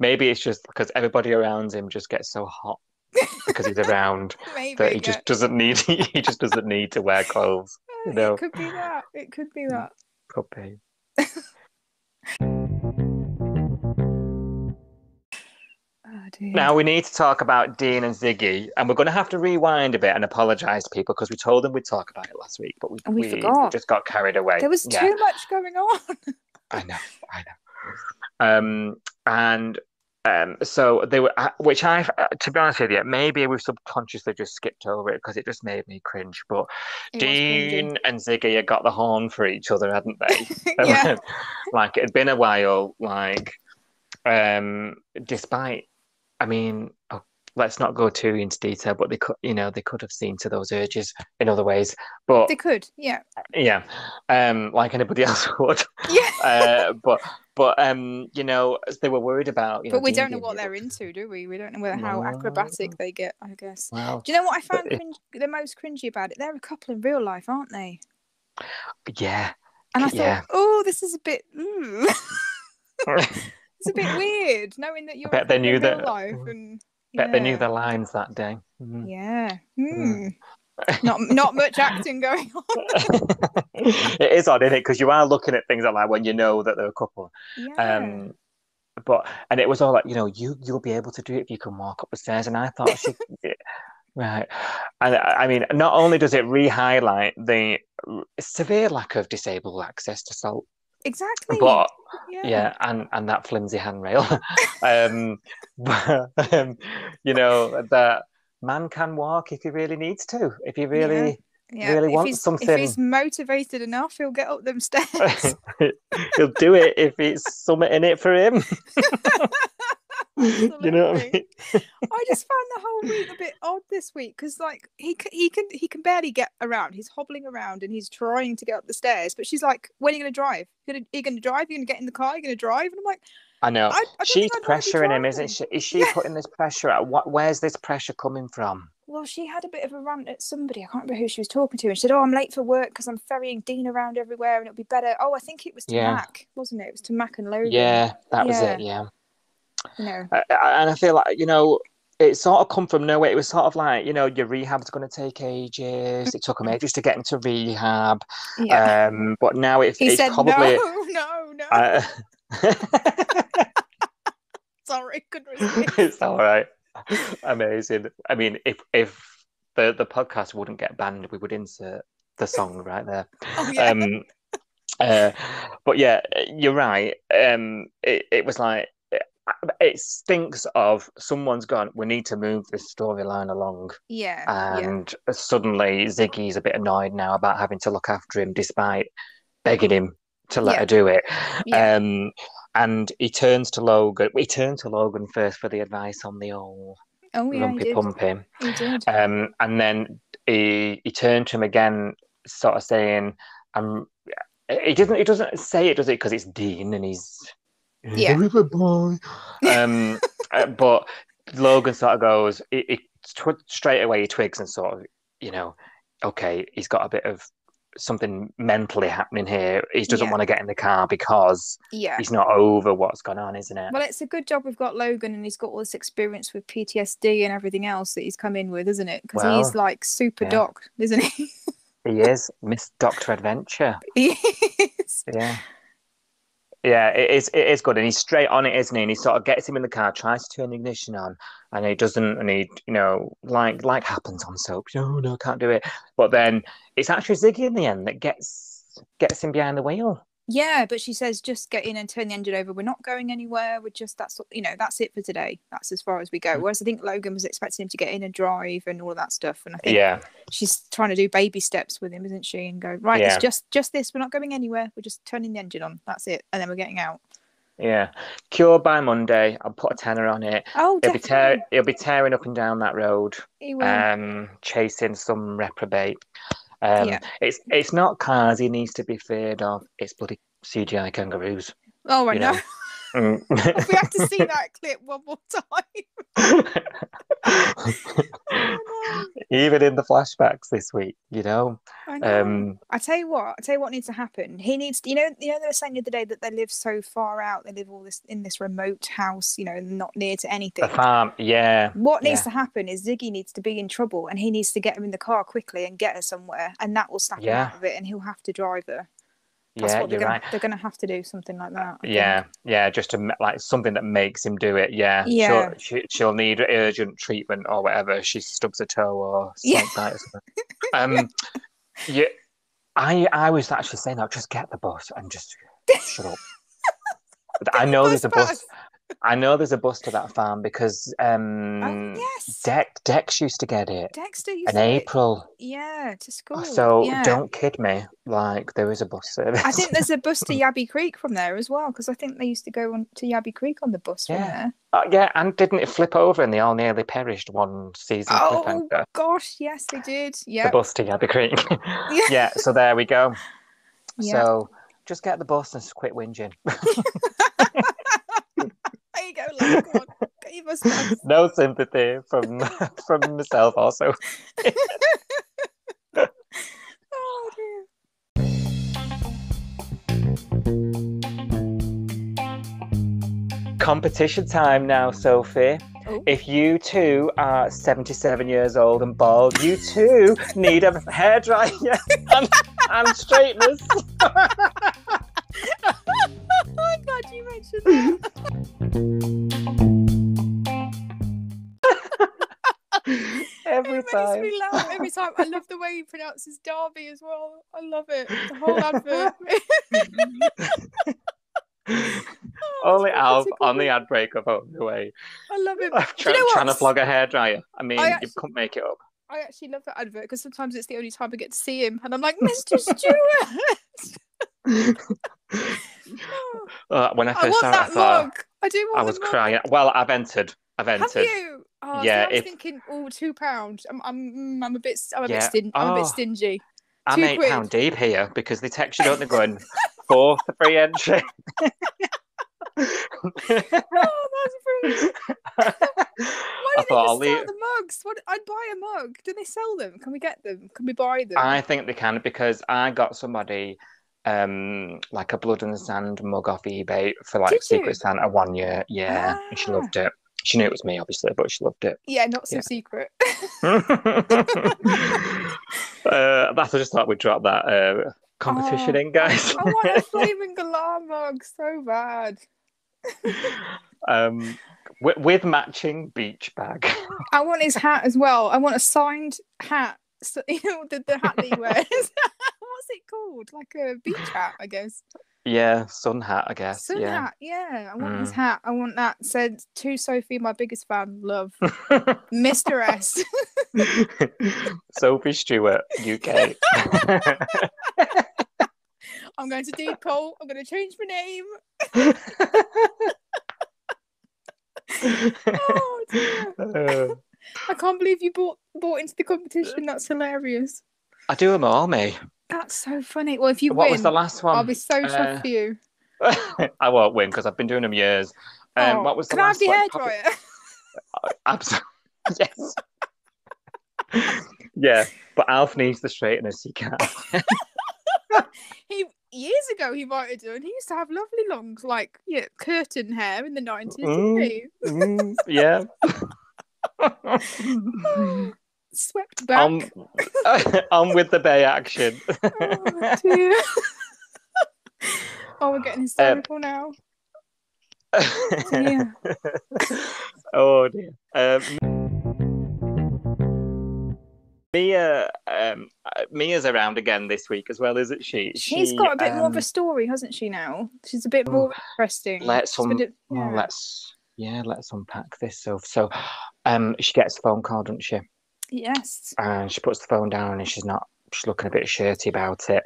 Maybe it's just because everybody around him just gets so hot because he's around that he just doesn't need to wear clothes. You know? It could be that. Could be. Now we need to talk about Dean and Ziggy, and we're going to have to rewind a bit and apologise to people because we told them we'd talk about it last week, but we forgot. Just got carried away. There was too much going on. I know. So they were, which I, to be honest with you, maybe we subconsciously just skipped over it because it just made me cringe. But Dean and Ziggy had got the horn for each other, hadn't they? Yeah. Like it had been a while. Like, despite, I mean, let's not go too into detail, but they could have seen to those urges in other ways. But they could, yeah, like anybody else would. Yeah. But they were worried about. But we don't know what they're into, do we? We don't know how acrobatic they get, I guess. Well, do you know what I found the most cringy about it? They're a couple in real life, aren't they? Yeah. And I thought, oh, this is a bit. It's a bit weird knowing that you're in real life and. Bet they knew their lines that day. Mm. Yeah. Mm. Not much acting going on. It is odd, isn't it? Because you are looking at things like when you know that they're a couple. Yeah. And it was all like, you'll be able to do it if you can walk up the stairs. And I thought, right. And I mean, not only does it re-highlight the severe lack of disabled access to salt. Exactly. But and that flimsy handrail. That man can walk if he really needs to. If he really wants something. If he's motivated enough, he'll get up them stairs. He'll do it if it's something in it for him. Absolutely. You know what I mean? I just found the whole week a bit odd this week because, like, he can barely get around. He's hobbling around and he's trying to get up the stairs. But she's like, "When are you going to drive? Are you going to drive? You're going to get in the car? You're going to drive?" And I'm like, I know. I don't She's think I'd want to be pressuring him, isn't driving. she? Is she putting this pressure out? Where's this pressure coming from? Well, she had a bit of a rant at somebody. I can't remember who she was talking to. And she said, "Oh, I'm late for work because I'm ferrying Dean around everywhere and it'll be better." Oh, I think it was to Mac, wasn't it? It was to Mac and Logan. Yeah, that was it, yeah. You know. And I feel like, you know, it sort of come from nowhere. It was sort of like, you know, your rehab's going to take ages. It took him ages to get into rehab. Yeah. But now it's said, probably... No. Sorry, couldn't resist. It's all right. Amazing. I mean, if the podcast wouldn't get banned, we would insert the song right there. Oh, yeah. But yeah, you're right. It was like, it stinks of someone's gone, we need to move this storyline along. Yeah. And suddenly Ziggy's a bit annoyed now about having to look after him despite begging him to let her do it. Yeah. And he turns to Logan. We turned to Logan first for the advice on the old lumpy pumpy. He did. And then he turned to him again, sort of saying, he doesn't say it, does it? Because it's Dean and he's a river boy. But Logan sort of goes, straight away he twigs and sort of, you know, okay, he's got a bit of something mentally happening here. He doesn't want to get in the car because he's not over what's gone on, isn't it? Well, it's a good job we've got Logan and he's got all this experience with PTSD and everything else that he's come in with, isn't it? Because he's like super doc, isn't he? He is Miss Dr. Adventure. He is. Yeah, it is good, and he's straight on it, isn't he? And he sort of gets him in the car, tries to turn the ignition on, and he doesn't, and he, you know, like happens on soap. No, can't do it. But then it's actually Ziggy in the end that gets him behind the wheel. Yeah, but she says, just get in and turn the engine over. We're not going anywhere. We're just, that's it for today. That's as far as we go. Whereas I think Logan was expecting him to get in and drive and all of that stuff. And I think she's trying to do baby steps with him, isn't she? And go, right, it's just this. We're not going anywhere. We're just turning the engine on. That's it. And then we're getting out. Yeah. Cured by Monday. I'll put a tenner on it. Oh, definitely. He'll be tearing up and down that road. He will. Chasing some reprobate. It's not cars he needs to be feared of. It's bloody CGI kangaroos. Oh, I know. We have to see that clip one more time. Oh, no. Even in the flashbacks this week, you know. I know. I tell you what needs to happen. He needs to, they were saying the other day that they live so far out. They live all this in this remote house, not near to anything. A farm, yeah. What needs to happen is Ziggy needs to be in trouble, and he needs to get him in the car quickly and get her somewhere, and that will snap him out of it, and he'll have to drive her. That's what you're right. They're going to have to do something like that. I think. Just to like something that makes him do it. Yeah. She'll need urgent treatment or whatever. She stubs a toe or something like that. I was actually saying, just get the bus and just shut up. I know there's a bus. I know there's a bus to that farm because Dex used to get it. Dexter used in April. To school. So don't kid me. Like, there is a bus service. I think there's a bus to Yabby Creek from there as well, because I think they used to go on to Yabby Creek on the bus from there. And didn't it flip over and they all nearly perished one season? Oh gosh, yes they did. Yeah, the bus to Yabby Creek. So there we go. So just get the bus and quit whinging. There you go, love. Come on, get your mustache. No sympathy from myself also. Oh dear. Competition time now, Sophie. Oh. If you too are 77 years old and bald, you too need a hairdryer and straighteners. I'm glad you mentioned that. Every time. It makes me laugh every time. I love the way he pronounces Derby as well. I love it. The whole advert. Only Alf on the ad break of Home and Away. I love it. Trying to flog a hairdryer. I mean, you couldn't make it up. I actually love that advert because sometimes it's the only time I get to see him, and I'm like, Mr. Stewart. When I first saw it, I thought, I do want I was crying. Well, I've entered. Have you? Oh, yeah. I was thinking, £2. I'm a bit stingy. I'm a bit stingy. I'm £8 deep here because they text you, don't they, going for the free entry. Oh, that's brilliant. Why don't they just sell the mugs? I'd buy a mug. Do they sell them? Can we get them? Can we buy them? I think they can, because I got somebody like a Blood and Sand mug off eBay for like Secret Santa 1 year. Yeah, and she loved it. She knew it was me, obviously, but she loved it. Yeah, not so secret. I just thought we'd drop that competition in, guys. I want a Flaming Galah mug so bad. With matching beach bag. I want his hat as well. I want a signed hat. So, you know, the hat that he wears. What's it called? Like a beach hat, I guess. Yeah, sun hat, I guess. Sun hat, yeah. I want his hat. I want that. Said to Sophie, my biggest fan, love. Mr. S. Sophie Stewart, UK. I'm going to deed poll. I'm going to change my name. Oh dear. I can't believe you bought into the competition. That's hilarious. I do them all, me. That's so funny. Well, if you what win, was the last one? I'll be so chuffed for you. I won't win because I've been doing them years. What was the last one? Can I have the hairdryer? Absolutely. Yes. Yeah, but Alf needs the straighteners, so he can't. Years ago he might have done. He used to have lovely long, like, curtain hair in the 90s, didn't he? Yeah. Swept back. On with the Bay action. Oh, dear. Oh, we're getting hysterical now. Dear. Oh dear. Mia's around again this week as well, isn't she? She's got a bit more of a story, hasn't she? Now she's a bit more interesting. Let's unpack this. So she gets a phone call, doesn't she? Yes. And she puts the phone down, and she's looking a bit shirty about it.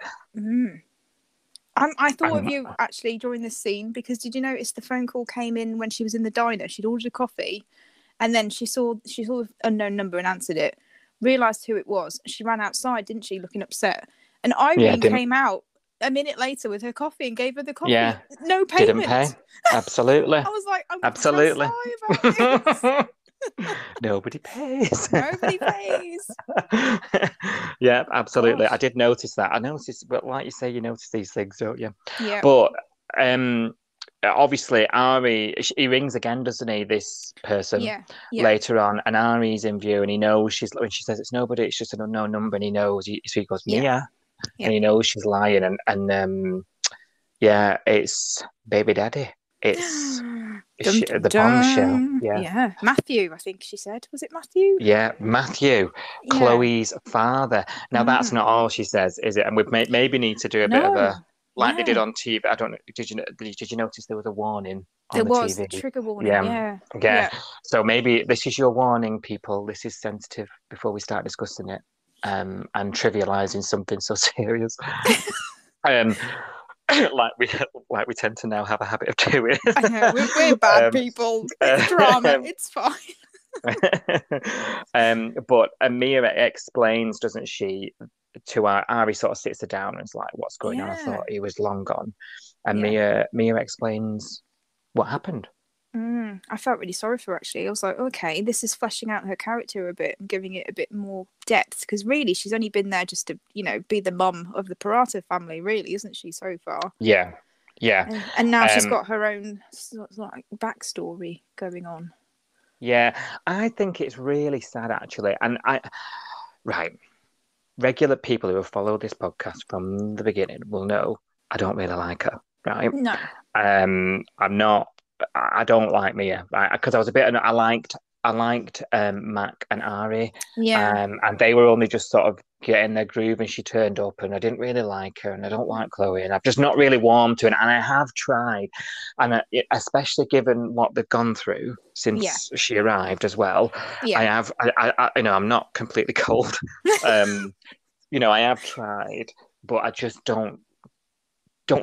I thought of you actually during this scene, because did you notice the phone call came in when she was in the diner? She'd ordered a coffee, and then she saw the unknown number and answered it. Realised who it was. She ran outside, didn't she, looking upset? And Irene came out a minute later with her coffee and gave her the coffee. Yeah. No payment. Didn't pay. Absolutely. I was like, I'm absolutely. About Nobody pays. Nobody pays. Yeah, absolutely. Gosh. I did notice that. I noticed, but like you say, you notice these things, don't you? Yeah. But obviously, Ari, he rings again, doesn't he? This person later on, and Ari's in view, and he knows when she says it's nobody, it's just an unknown number, and he knows. So he goes, Mia, and he knows she's lying, and it's baby daddy. It's the bombshell. Yeah, Matthew, I think she said. Was it Matthew? Yeah, Matthew, Chloe's father. Now that's not all she says, is it? And we maybe need to do a bit of a they did on TV. I don't know. Did you notice there was a warning on the TV? There was trigger warning. Yeah. So maybe this is your warning, people. This is sensitive before we start discussing it, and trivializing something so serious. Like we tend to now have a habit of doing. I know, we're bad people. It's drama. It's fine. But Mia explains, doesn't she, to Ari, sort of sits her down and is like, "What's going on? I thought he was long gone." And Mia explains what happened. I felt really sorry for her, actually. I was like, okay, this is fleshing out her character a bit and giving it a bit more depth, because really she's only been there just to, be the mum of the Parata family, really, isn't she, so far? Yeah. And now she's got her own sort of like backstory going on. Yeah, I think it's really sad, actually. And regular people who have followed this podcast from the beginning will know I don't really like her, right? No. I don't like Mia, because I was a bit. I liked Mac and Ari, and they were only just sort of getting their groove, and she turned up, and I didn't really like her, and I don't like Chloe, and I've just not really warmed to it, and I have tried, and especially given what they've gone through since she arrived as well. Yeah. I have. I'm not completely cold. I have tried, but I just don't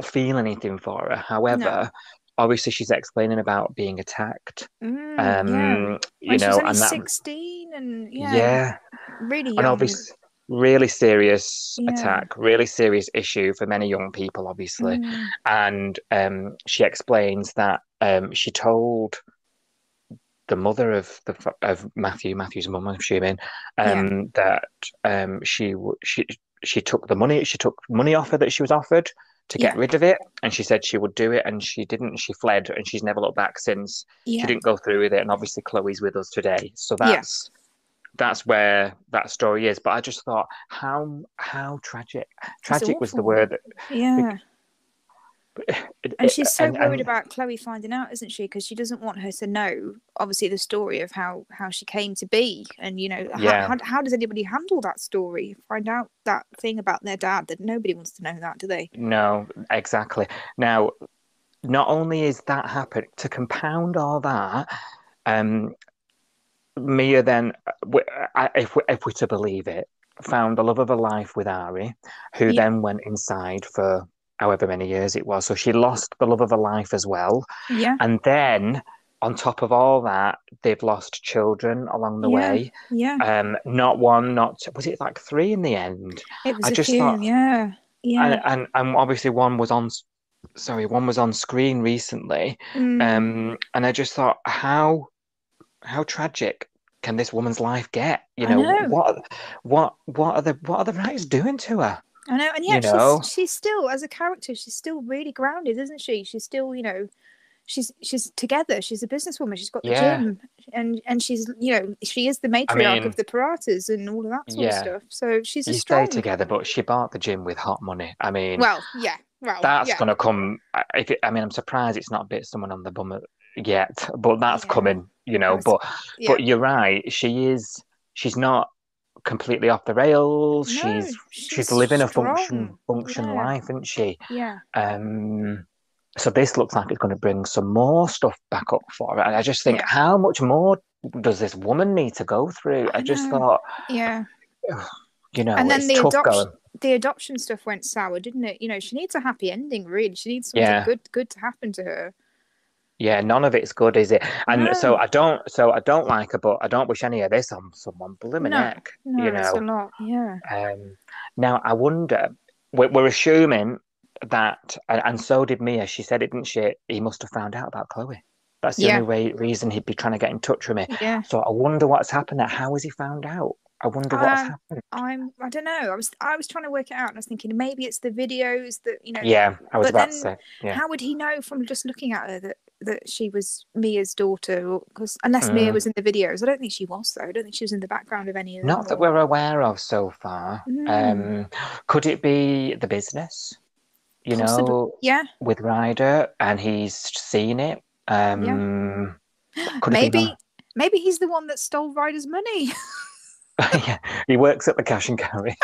feel anything for her. However. obviously she's explaining about being attacked. Yeah. You She was know, only and that 16 and yeah, really and young. obviously really serious Yeah. attack, really serious issue for many young people, obviously. And she explains that she told the mother of Matthew's mum, I'm assuming, that she took money off her that she was offered to get rid of it, and she said she would do it, and she didn't. She fled, and she's never looked back since. She didn't go through with it, and obviously Chloe's with us today, so that's where that story is. But I just thought, how tragic. Tragic was the word. Yeah. And she's so worried about Chloe finding out, isn't she? Because she doesn't want her to know, obviously, the story of how she came to be. And, how does anybody handle that story? Find out that thing about their dad, that nobody wants to know that, do they? No, exactly. Now, not only is that happened, to compound all that, Mia then, if we're to believe it, found the love of her life with Ari, who then went inside for however many years it was. So she lost the love of her life as well. Yeah. And then on top of all that, they've lost children along the way. Yeah. Not one, was it like 3 in the end? It was I a just few, thought, yeah. And obviously one was on screen recently. And I just thought, how tragic can this woman's life get? I know. What are the writers doing to her? I know, and yet she's still, as a character, she's still really grounded, isn't she? She's still, she's together. She's a businesswoman. She's got the gym, and she's, she is the matriarch of the Paratas and all of that sort of stuff. So she's a strong. Stay together, but she bought the gym with hot money. I mean, that's gonna come. I'm surprised it's not bit someone on the bum yet, but that's coming. But you're right. She's not completely off the rails. No, she's living a function life, isn't she? Yeah. So this looks like it's going to bring some more stuff back up for her. And I just think, how much more does this woman need to go through? I just thought, and then the adoption stuff went sour, didn't it? She needs a happy ending, really. She needs something good to happen to her. Yeah, none of it's good, is it? And so I don't like her, but I don't wish any of this on someone. Blooming heck, it's a lot. Yeah. Now I wonder. We're assuming that, and so did Mia. She said it, didn't she? He must have found out about Chloe. That's the only reason he'd be trying to get in touch with me. Yeah. So I wonder what's happened. How has he found out? I wonder what's happened. I don't know. I was trying to work it out, and I was thinking maybe it's the videos that Yeah, I was about to say. Yeah. How would he know from just looking at her that she was Mia's daughter? Because unless Mia was in the videos, I don't think she was though. I don't think she was in the background of any of them. Not that we're aware of so far. Could it be the business? With Ryder, and he's seen it. Maybe he's the one that stole Ryder's money. Yeah, he works at the cash and carry.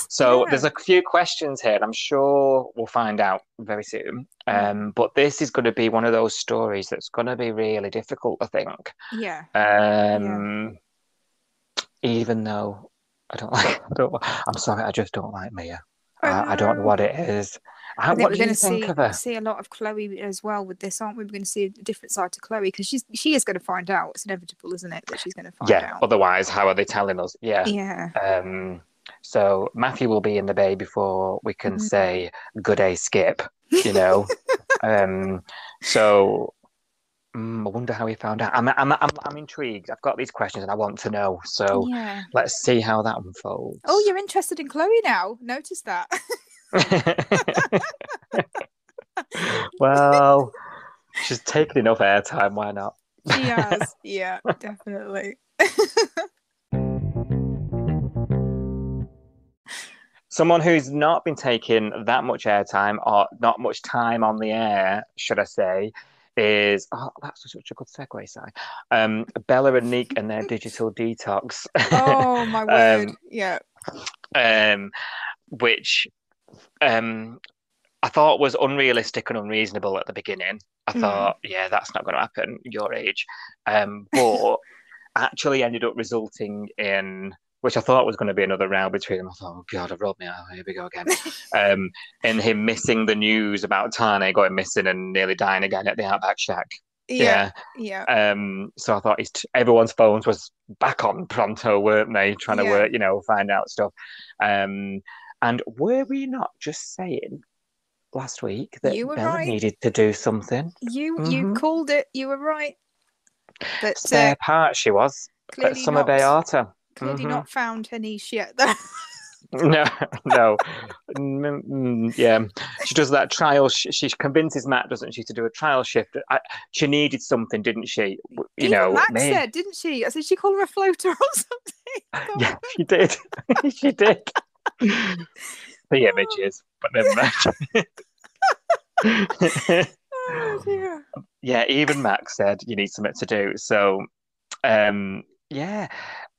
So there's a few questions here, and I'm sure we'll find out very soon. But this is going to be one of those stories that's going to be really difficult, I think. Yeah. Even though I'm sorry, I just don't like Mia. I don't know what it is. What do you think of her? See a lot of Chloe as well with this, aren't we? We're going to see a different side to Chloe because she is going to find out. It's inevitable, isn't it, that she's going to find out? Yeah. Otherwise, how are they telling us? Yeah. Yeah. So Matthew will be in the bay before we can say good day, Skip. So I wonder how he found out. I'm intrigued. I've got these questions and I want to know. So let's see how that unfolds. Oh, you're interested in Chloe now? Notice that. Well, she's taken enough airtime. Why not? She has. Yeah, definitely. Someone who's not been taking that much airtime or not much time on the air, should I say, is that's such a good segue, Si. Bella and Nick and their digital detox. Oh my word! Yeah. Which I thought was unrealistic and unreasonable at the beginning. I thought, that's not going to happen your age, but actually ended up resulting in which I thought was going to be another row between them. I thought, oh God, I've rolled me out. Here we go again. And him missing the news about Tane going missing and nearly dying again at the Outback Shack. Yeah. So I thought everyone's phones was back on pronto, weren't they? Trying to work, find out stuff. And were we not just saying last week that Bella needed to do something? You called it. You were right. But spare part she was at Summer Bay Arta. Clearly not found her niche yet, though. No. Yeah, she does that trial. She convinces Matt, doesn't she, to do a trial shift. She needed something, didn't she? Even Max said, didn't she? I said she called her a floater or something. Yeah, she did. She did. The images, but never mind. Oh dear. Yeah, even Max said you need something to do. So, yeah,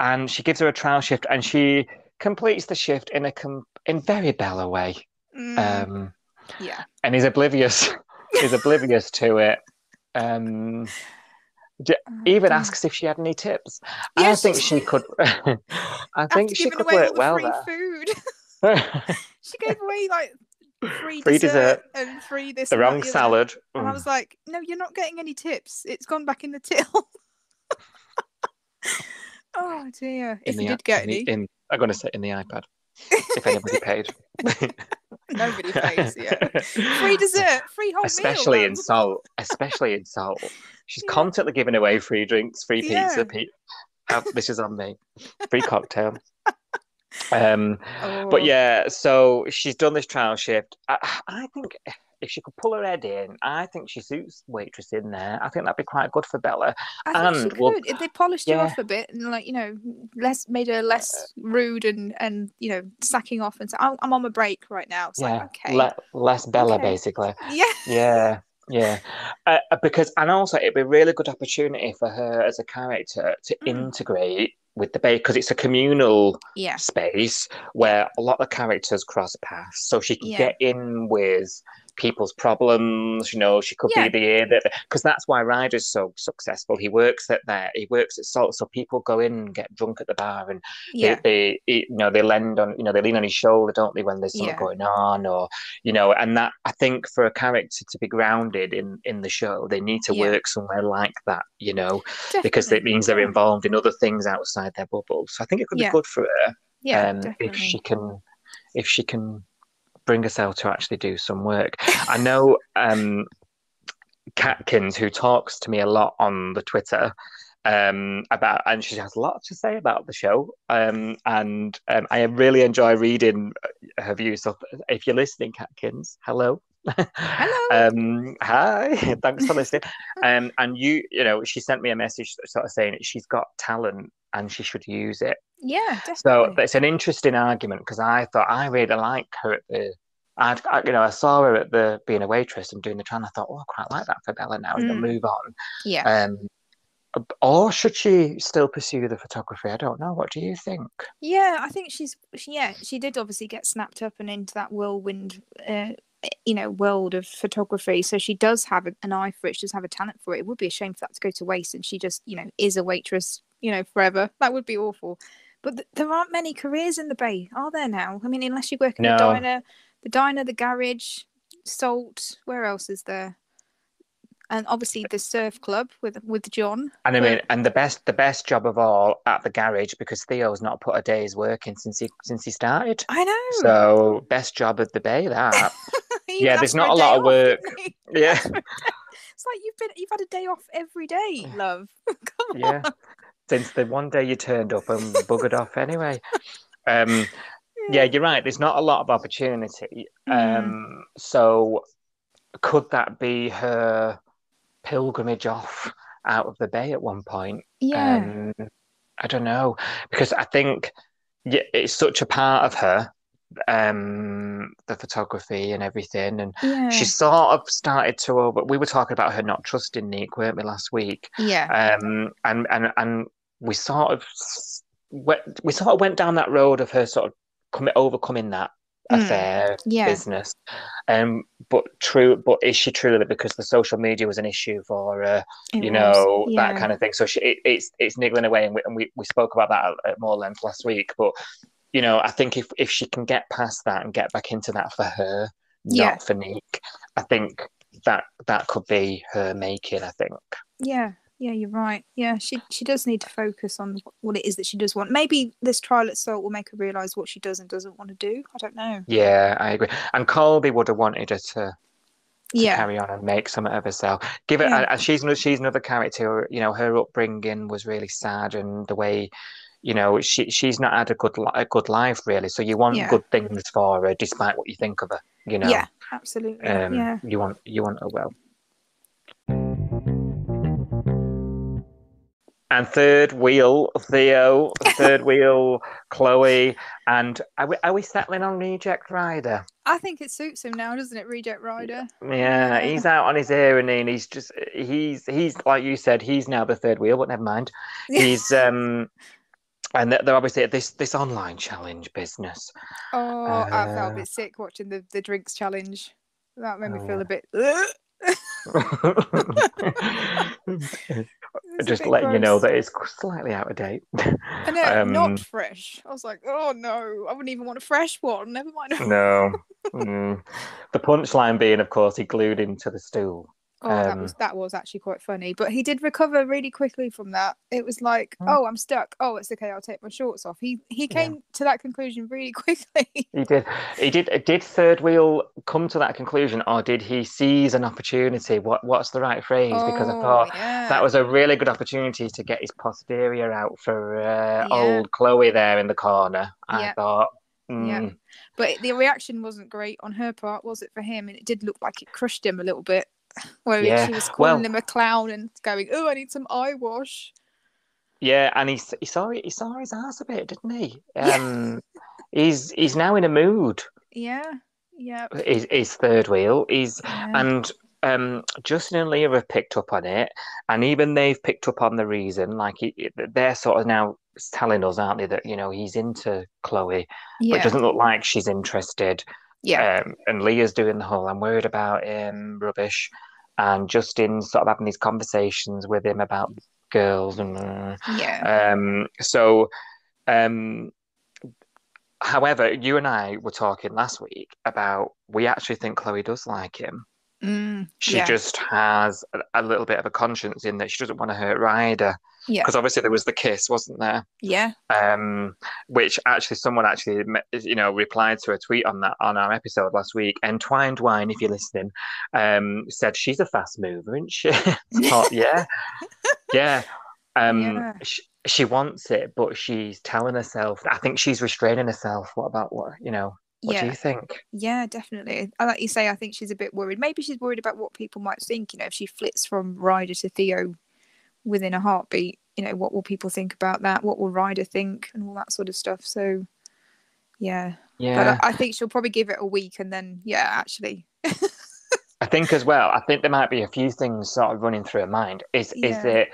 and she gives her a trial shift, and she completes the shift in very Bella way. Yeah, and is oblivious. Is oblivious to it. Even asks if she had any tips. I think she could. I think she could work well there. Food. She gave away like free dessert and free this. The wrong salad. And I was like, no, you're not getting any tips. It's gone back in the till. Oh dear. If you did get any. I'm going to say in the iPad. If anybody paid. Nobody pays, yeah. Free dessert, free whole Especially meal. Especially in Seoul. She's constantly giving away free drinks, free pizza. This is on me. Free cocktail. But yeah, so she's done this trial shift. I think if she could pull her head in, I think she suits waitress in there. I think that'd be quite good for Bella. I think she could. If they polished her off a bit and made her less rude and sacking off and say, I'm on my break right now. It's like, okay. Less Bella, basically. Yeah. Because, and also it'd be a really good opportunity for her as a character to integrate with the bay, because it's a communal space where a lot of characters cross paths, so she can get in with people's problems. She could be the ear that, because that's why Ryder's so successful. He works at Salt, so people go in and get drunk at the bar, and they lend on, they lean on his shoulder, don't they, when there's something going on, or and that, I think, for a character to be grounded in the show, they need to work somewhere like that, because it means they're involved in other things outside their bubble. So I think it could be good for her, if she can bring herself to actually do some work. I know Catkins, who talks to me a lot on the Twitter about, and she has a lot to say about the show, and I really enjoy reading her views. So if you're listening, Catkins, hello. Hello. Hi, thanks for listening. And she sent me a message sort of saying she's got talent and she should use it. Yeah, definitely. So it's an interesting argument, because I thought I really liked her at the. I saw her at the being a waitress and doing the trial. I thought, I quite like that for Bella now. Move on. Yeah. Or should she still pursue the photography? I don't know. What do you think? Yeah, I think she did obviously get snapped up and into that whirlwind, world of photography. So she does have an eye for it. She does have a talent for it. It would be a shame for that to go to waste, and she just, is a waitress, forever. That would be awful. But there aren't many careers in the Bay, are there now? I mean, unless you work in the diner, the garage, Salt. Where else is there? And obviously the surf club with John. And I mean, and the best job of all at the garage, because Theo's not put a day's work in since he started. I know. So best job of the Bay, that. Yeah, there's not a lot of work. Yeah. It's like you've had a day off every day, love. Come on. Since the one day you turned up and buggered off anyway. Yeah, you're right. There's not a lot of opportunity. So could that be her pilgrimage off out of the Bay at one point? Yeah. I don't know, because I think it's such a part of her, the photography and everything, and she sort of started to we were talking about her not trusting Nick, weren't we, last week? And we sort of went down that road of her sort of overcoming that affair business. But is she truly, because the social media was an issue for her, that kind of thing. So it's niggling away, and we spoke about that at more length last week. But I think if she can get past that and get back into that for her, not for Nick, I think that could be her making. I think. Yeah, you're right. Yeah, she does need to focus on what it is that she does want. Maybe this trial at Salt will make her realise what she does and doesn't want to do. I don't know. Yeah, I agree. And Colby would have wanted her to carry on and make something of herself. Give it, and she's another character. Her upbringing was really sad, and the way, she's not had a good life really. So you want good things for her, despite what you think of her. Yeah, absolutely. You want her well. And third wheel, Theo. Third wheel, Chloe. And are we settling on Reject Rider? I think it suits him now, doesn't it, Reject Rider? Yeah, he's out on his ear, and he's like you said, he's now the third wheel. But never mind. He's and they're obviously at this online challenge business. Oh, I felt a bit sick watching the drinks challenge. That made me feel a bit. Just letting you know that it's slightly out of date. I know, not fresh. I was like, oh no, I wouldn't even want a fresh one. Never mind. No. The punchline being, of course, he glued him to the stool. Oh, that was actually quite funny. But he did recover really quickly from that. It was like, oh, I'm stuck. Oh, it's okay. I'll take my shorts off. He came to that conclusion really quickly. He did. Did third wheel come to that conclusion, or did he seize an opportunity? What's the right phrase? Because I thought that was a really good opportunity to get his posterior out for old Chloe there in the corner. I thought. Yeah, but the reaction wasn't great on her part, was it, for him? And it did look like it crushed him a little bit. Where she was calling him a clown and going, "Oh, I need some eye wash." Yeah, and he saw his ass a bit, didn't he? He's now in a mood. Yeah. His third wheel. And Justin and Leah have picked up on it, and even they've picked up on the reason. Like they're sort of now telling us, aren't they, that he's into Chloe, but it doesn't look like she's interested. Yeah. And Leah's doing the whole "I'm worried about rubbish," and Justin's sort of having these conversations with him about girls and however, you and I were talking last week about we actually think Chloe does like him. She just has a little bit of a conscience in that she doesn't want to hurt Ryder. Yeah, because obviously there was the kiss, wasn't there? Yeah. Which actually someone replied to a tweet on our episode last week. Entwined Wine, if you're listening, said she's a fast mover, isn't she? Thought, yeah. She wants it, but she's telling herself. I think she's restraining herself. What do you think? Yeah, definitely. Like you say, I think she's a bit worried. Maybe she's worried about what people might think. If she flits from Ryder to Theo within a heartbeat, what will people think about that? What will Ryder think, and all that sort of stuff. So, yeah. But I think she'll probably give it a week, and then, actually. I think as well. I think there might be a few things sort of running through her mind. Is it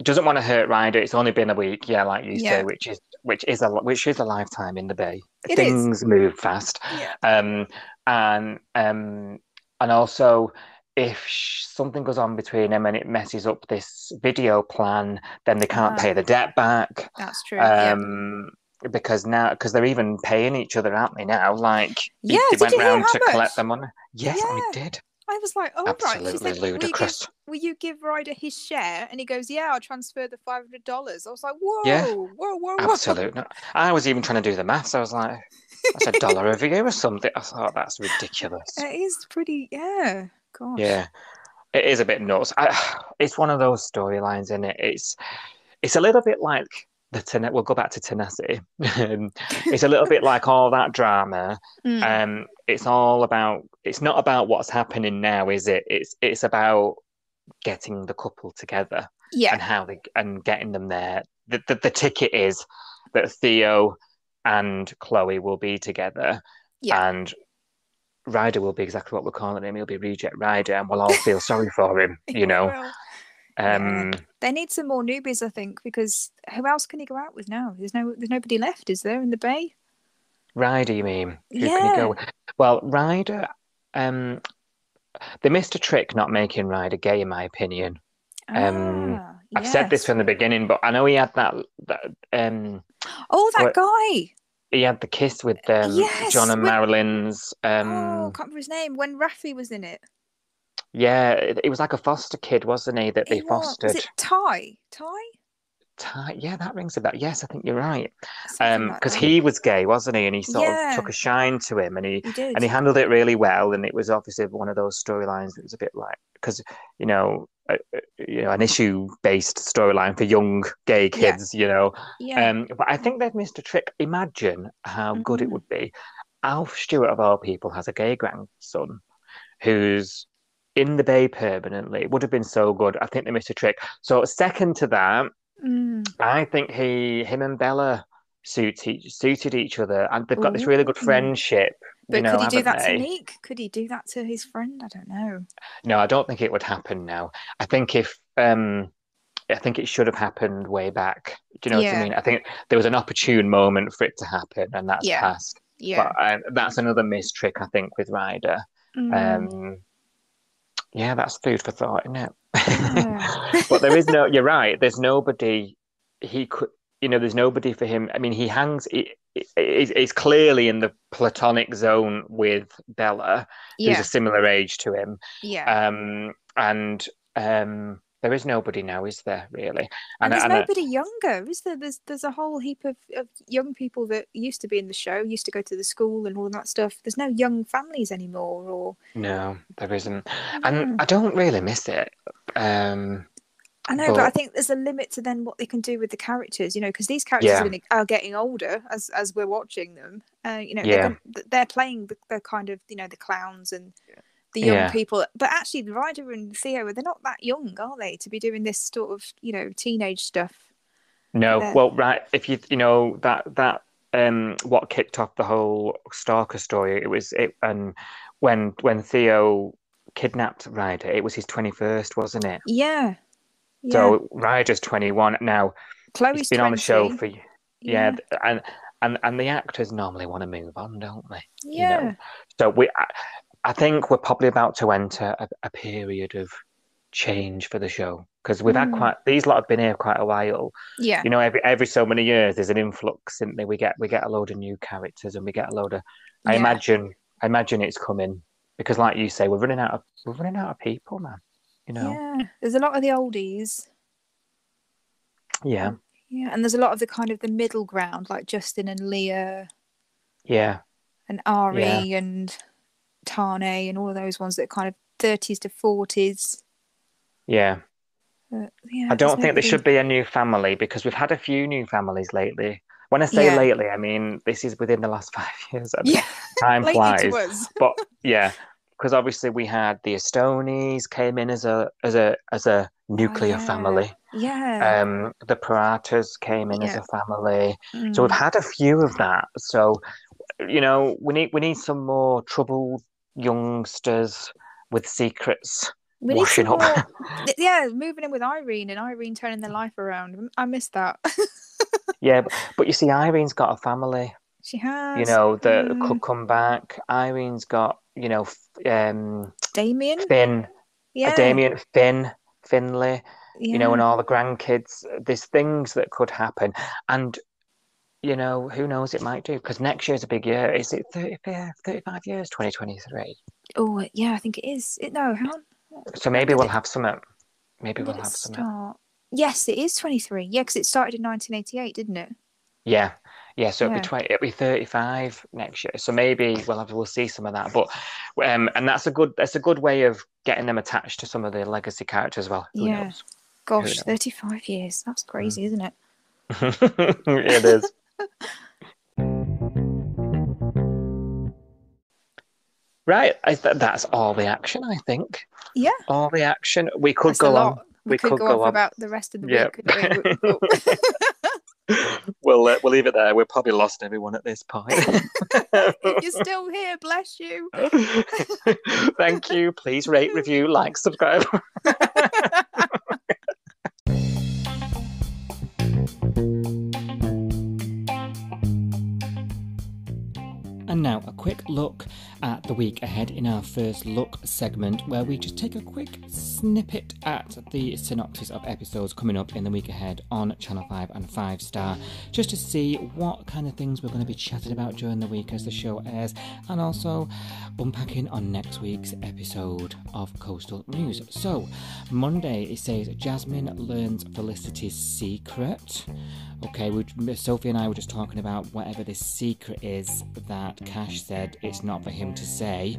doesn't want to hurt Ryder? It's only been a week, like you say, which is a lifetime in the Bay. Things move fast, and also if something goes on between them and it messes up this video plan, then they can't pay the debt back. That's true. Because they're even paying each other, aren't they now? Like they went round to collect the money. Yes, I did. I was like, oh, absolutely right. She said, ludicrous. Will you give Ryder his share? And he goes, yeah, I'll transfer the $500. I was like, whoa, whoa. Absolutely. I was even trying to do the maths. I was like, that's $1 a year or something. I thought that's ridiculous. It is pretty, gosh. Yeah, it is a bit nuts. It's one of those storylines, isn't it? It's a little bit like we'll go back to Tenacity. It's a little bit like all that drama. It's not about what's happening now, is it? It's about getting the couple together and getting them there. The ticket is that Theo and Chloe will be together, and Ryder will be exactly what we're calling him. He'll be Reject Ryder, and we'll all feel sorry for him. They need some more newbies, I think, because who else can he go out with now? There's nobody left, is there, in the Bay? Ryder, you mean? Who can you Yeah. go with? Well, Ryder, they missed a trick not making Ryder gay, in my opinion. I've said this Yes. from the beginning, but I know he had that Oh, that guy. he had the kiss with Yes, John and Marilyn's oh, I can't remember his name. When Raffi was in it. Yeah, it was like a foster kid, wasn't he, that they fostered? Was it Ty? Yeah, that rings a bell. Yes, I think you're right. Something like Because that. he was gay, wasn't he? And he sort of took a shine to him, and he did. handled it really well. And it was obviously one of those storylines that was a bit like, because an issue-based storyline for young gay kids, Yeah. But I think they've missed a trick. Imagine how good it would be. Alf Stewart, of all people, has a gay grandson who's in the Bay permanently. It would have been so good. I think they missed a trick. So second to that, I think him and Bella suited each other, and they've got this really good friendship. But could he do that to Nick? Could he do that to his friend? I don't know. No, I don't think it would happen now. I think I think it should have happened way back. Do you know what I mean? I think there was an opportune moment for it to happen, and that's passed. Yeah. But that's another missed trick, I think, with Ryder. Yeah, that's food for thought, isn't it? Yeah. But you're right, there's nobody he could, there's nobody for him. I mean, he's clearly in the platonic zone with Bella, who's a similar age to him. Yeah. And there is nobody now, is there, really? And there's nobody younger, is there? There's a whole heap of young people that used to be in the show, used to go to the school and all that stuff. There's no young families anymore, or no, there isn't. And I don't really miss it. I know, but I think there's a limit to then what they can do with the characters, because these characters are getting older as we're watching them. They're playing the kind of the clowns and the young people, but actually Ryder and Theo, they're not that young, are they, to be doing this sort of teenage stuff? No, well, right. If that what kicked off the whole stalker story, and when Theo kidnapped Ryder, it was his 21st, wasn't it? Yeah. So Ryder's 21 now. Chloe's he's been 20. On the show for and the actors normally want to move on, don't they? Yeah. So I think we're probably about to enter a period of change for the show, because we've had these lot have been here quite a while. Yeah. Every so many years there's an influx, isn't there? We get a load of new characters, and we get a load of. I imagine it's coming, because, like you say, we're running out of people, man. Yeah, there's a lot of the oldies. Yeah. Yeah, and there's a lot of the kind of the middle ground, like Justin and Leah. Yeah. And Ari and Tane and all of those ones that are kind of 30s to 40s. Yeah. I don't think there should be a new family, because we've had a few new families lately. When I say lately, I mean this is within the last 5 years. Time flies. But because obviously we had the Estonies came in as a nuclear family. Yeah. The Paratas came in as a family. So we've had a few of that. So we need some more troubled youngsters with secrets washing up. Moving in with Irene, and Irene turning their life around. I missed that. Yeah, but you see, Irene's got a family. She has. That could come back. Irene's got, Damien. Finn. Damien, Finley. And all the grandkids. There's things that could happen, and who knows, it might do, because next year's a big year. Is it 35 years, 2023? Oh, yeah, I think it is. No, hang on. So maybe we'll have some. Maybe we'll have some. Yes, it is 23. Yeah, because it started in 1988, didn't it? Yeah. So it'll be 35 next year. So maybe we'll see some of that. But and that's a good way of getting them attached to some of the legacy characters as well. Who knows? Gosh, 35 years. That's crazy, isn't it? It is. Right, that's all the action, I think. Yeah. All the action. We could go on. We could go on for about the rest of the week, couldn't we? We'll leave it there. We're probably lost everyone at this point. If you're still here, bless you. Thank you. Please rate, review, like, subscribe. quick look at the week ahead in our first look segment, where we just take a quick snippet at the synopsis of episodes coming up in the week ahead on Channel 5 and 5 Star, just to see what kind of things we're going to be chatting about during the week as the show airs, and also unpacking on next week's episode of Coastal News. So, Monday, it says Jasmine learns Felicity's secret. Okay, Sophie and I were just talking about whatever this secret is that Cash said it's not for him to say,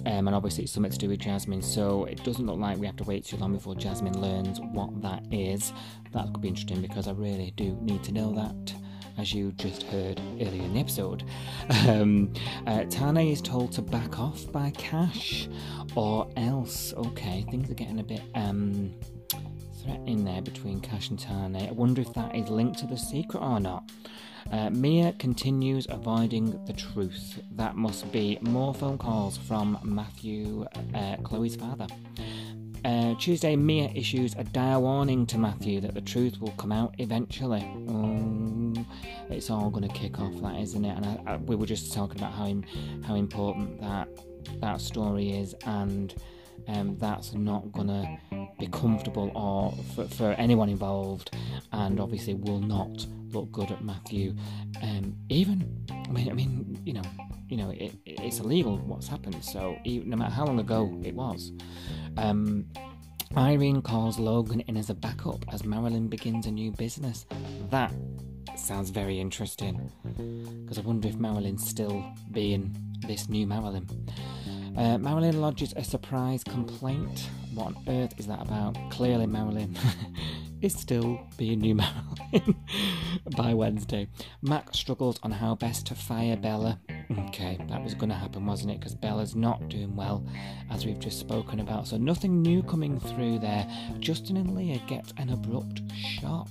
and obviously it's something to do with Jasmine, so it doesn't look like we have to wait too long before Jasmine learns what that is. That could be interesting, because I really do need to know that, as you just heard earlier in the episode. Tane is told to back off by Cash, or else. Okay, things are getting a bit threatening there between Cash and Tane. I wonder if that is linked to the secret or not. Mia continues avoiding the truth. That must be more phone calls from Matthew, Chloe's father. Tuesday, Mia issues a dire warning to Matthew that the truth will come out eventually. It's all going to kick off, that, isn't it? And we were just talking about how important that story is, and that's not going to be comfortable or for anyone involved, and obviously will not look good at Matthew. It's illegal what's happened, so no matter how long ago it was. Irene calls Logan in as a backup as Marilyn begins a new business. That sounds very interesting, because I wonder if Marilyn's still being this new Marilyn. Marilyn lodges a surprise complaint. What on earth is that about? Clearly Marilyn is still being new Marilyn by Wednesday. Mac struggles on how best to fire Bella. Okay, that was going to happen, wasn't it? Because Bella's not doing well, as we've just spoken about. So nothing new coming through there. Justin and Leah get an abrupt shock.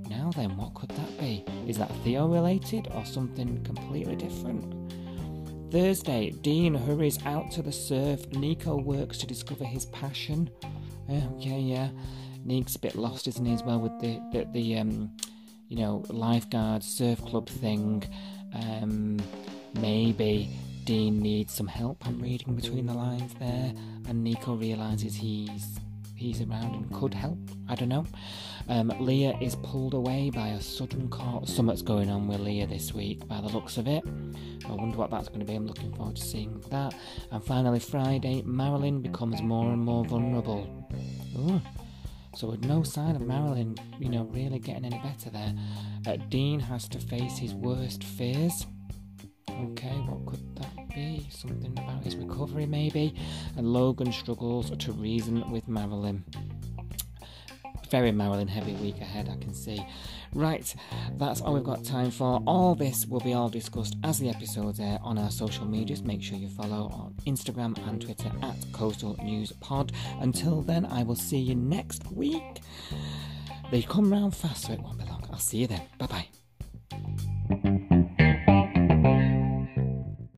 Now then, what could that be? Is that Theo related or something completely different? Thursday, Dean hurries out to the surf. Nico works to discover his passion. Yeah. Nick's a bit lost, isn't he, as well, with the lifeguard surf club thing. Maybe Dean needs some help. I'm reading between the lines there, and Nico realises he's around and could help. I don't know. Leah is pulled away by a sudden call. Something's going on with Leah this week, by the looks of it. I wonder what that's going to be. I'm looking forward to seeing that. And finally, Friday, Marilyn becomes more and more vulnerable. Ooh. So with no sign of Marilyn, really getting any better there, Dean has to face his worst fears. Okay, what could that be? Something about his recovery, maybe? And Logan struggles to reason with Marilyn. Very Marilyn heavy week ahead, I can see. Right, that's all we've got time for. All this will be all discussed as the episodes air on our social medias. Make sure you follow on Instagram and Twitter at Coastal News Pod. Until then, I will see you next week. They come round fast, so it won't be long. I'll see you then. Bye-bye.